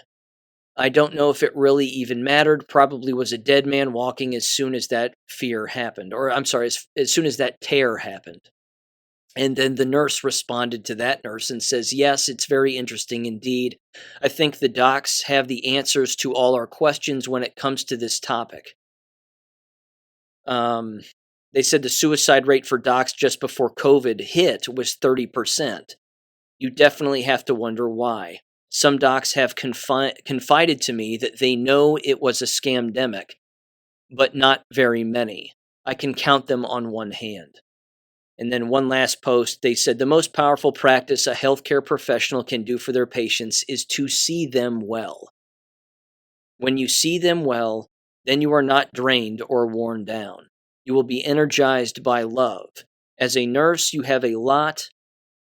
I don't know if it really even mattered, probably was a dead man walking as soon as that fear happened, or I'm sorry, as soon as that tear happened." And then the nurse responded to that nurse and says, "Yes, it's very interesting indeed. I think the docs have the answers to all our questions when it comes to this topic." They said the suicide rate for docs just before COVID hit was 30%. You definitely have to wonder why. Some docs have confided to me that they know it was a scamdemic, but not very many. I can count them on one hand. And then one last post, they said the most powerful practice a healthcare professional can do for their patients is to see them well. When you see them well, then you are not drained or worn down. You will be energized by love. As a nurse, you have a lot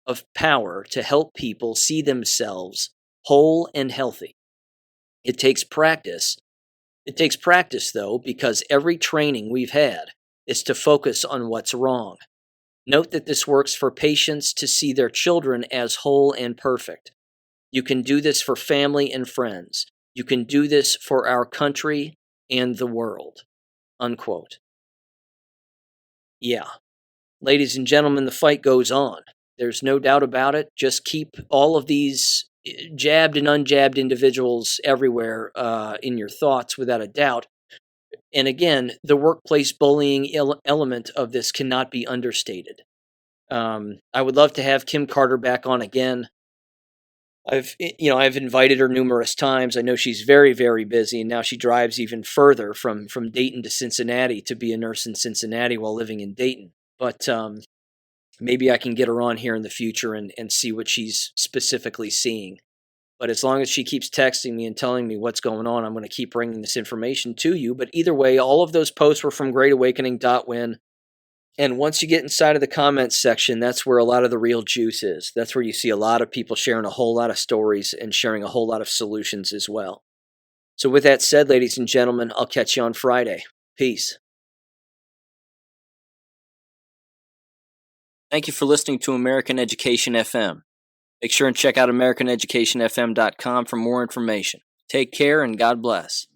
of power to help people see themselves whole and healthy. It takes practice. It takes practice, though, because every training we've had is to focus on what's wrong. Note that this works for patients to see their children as whole and perfect. You can do this for family and friends. You can do this for our country and the world." Unquote. Yeah. Ladies and gentlemen, the fight goes on. There's no doubt about it. Just keep all of these jabbed and unjabbed individuals everywhere in your thoughts, without a doubt. And again, the workplace bullying element of this cannot be understated. I would love to have Kim Carter back on again. I've invited her numerous times. I know she's very, very busy, and now she drives even further from Dayton to Cincinnati to be a nurse in Cincinnati while living in Dayton. But maybe I can get her on here in the future and see what she's specifically seeing. But as long as she keeps texting me and telling me what's going on, I'm going to keep bringing this information to you. But either way, all of those posts were from greatawakening.win. And once you get inside of the comments section, that's where a lot of the real juice is. That's where you see a lot of people sharing a whole lot of stories and sharing a whole lot of solutions as well. So with that said, ladies and gentlemen, I'll catch you on Friday. Peace. Thank you for listening to American Education FM. Make sure and check out AmericanEducationFM.com for more information. Take care and God bless.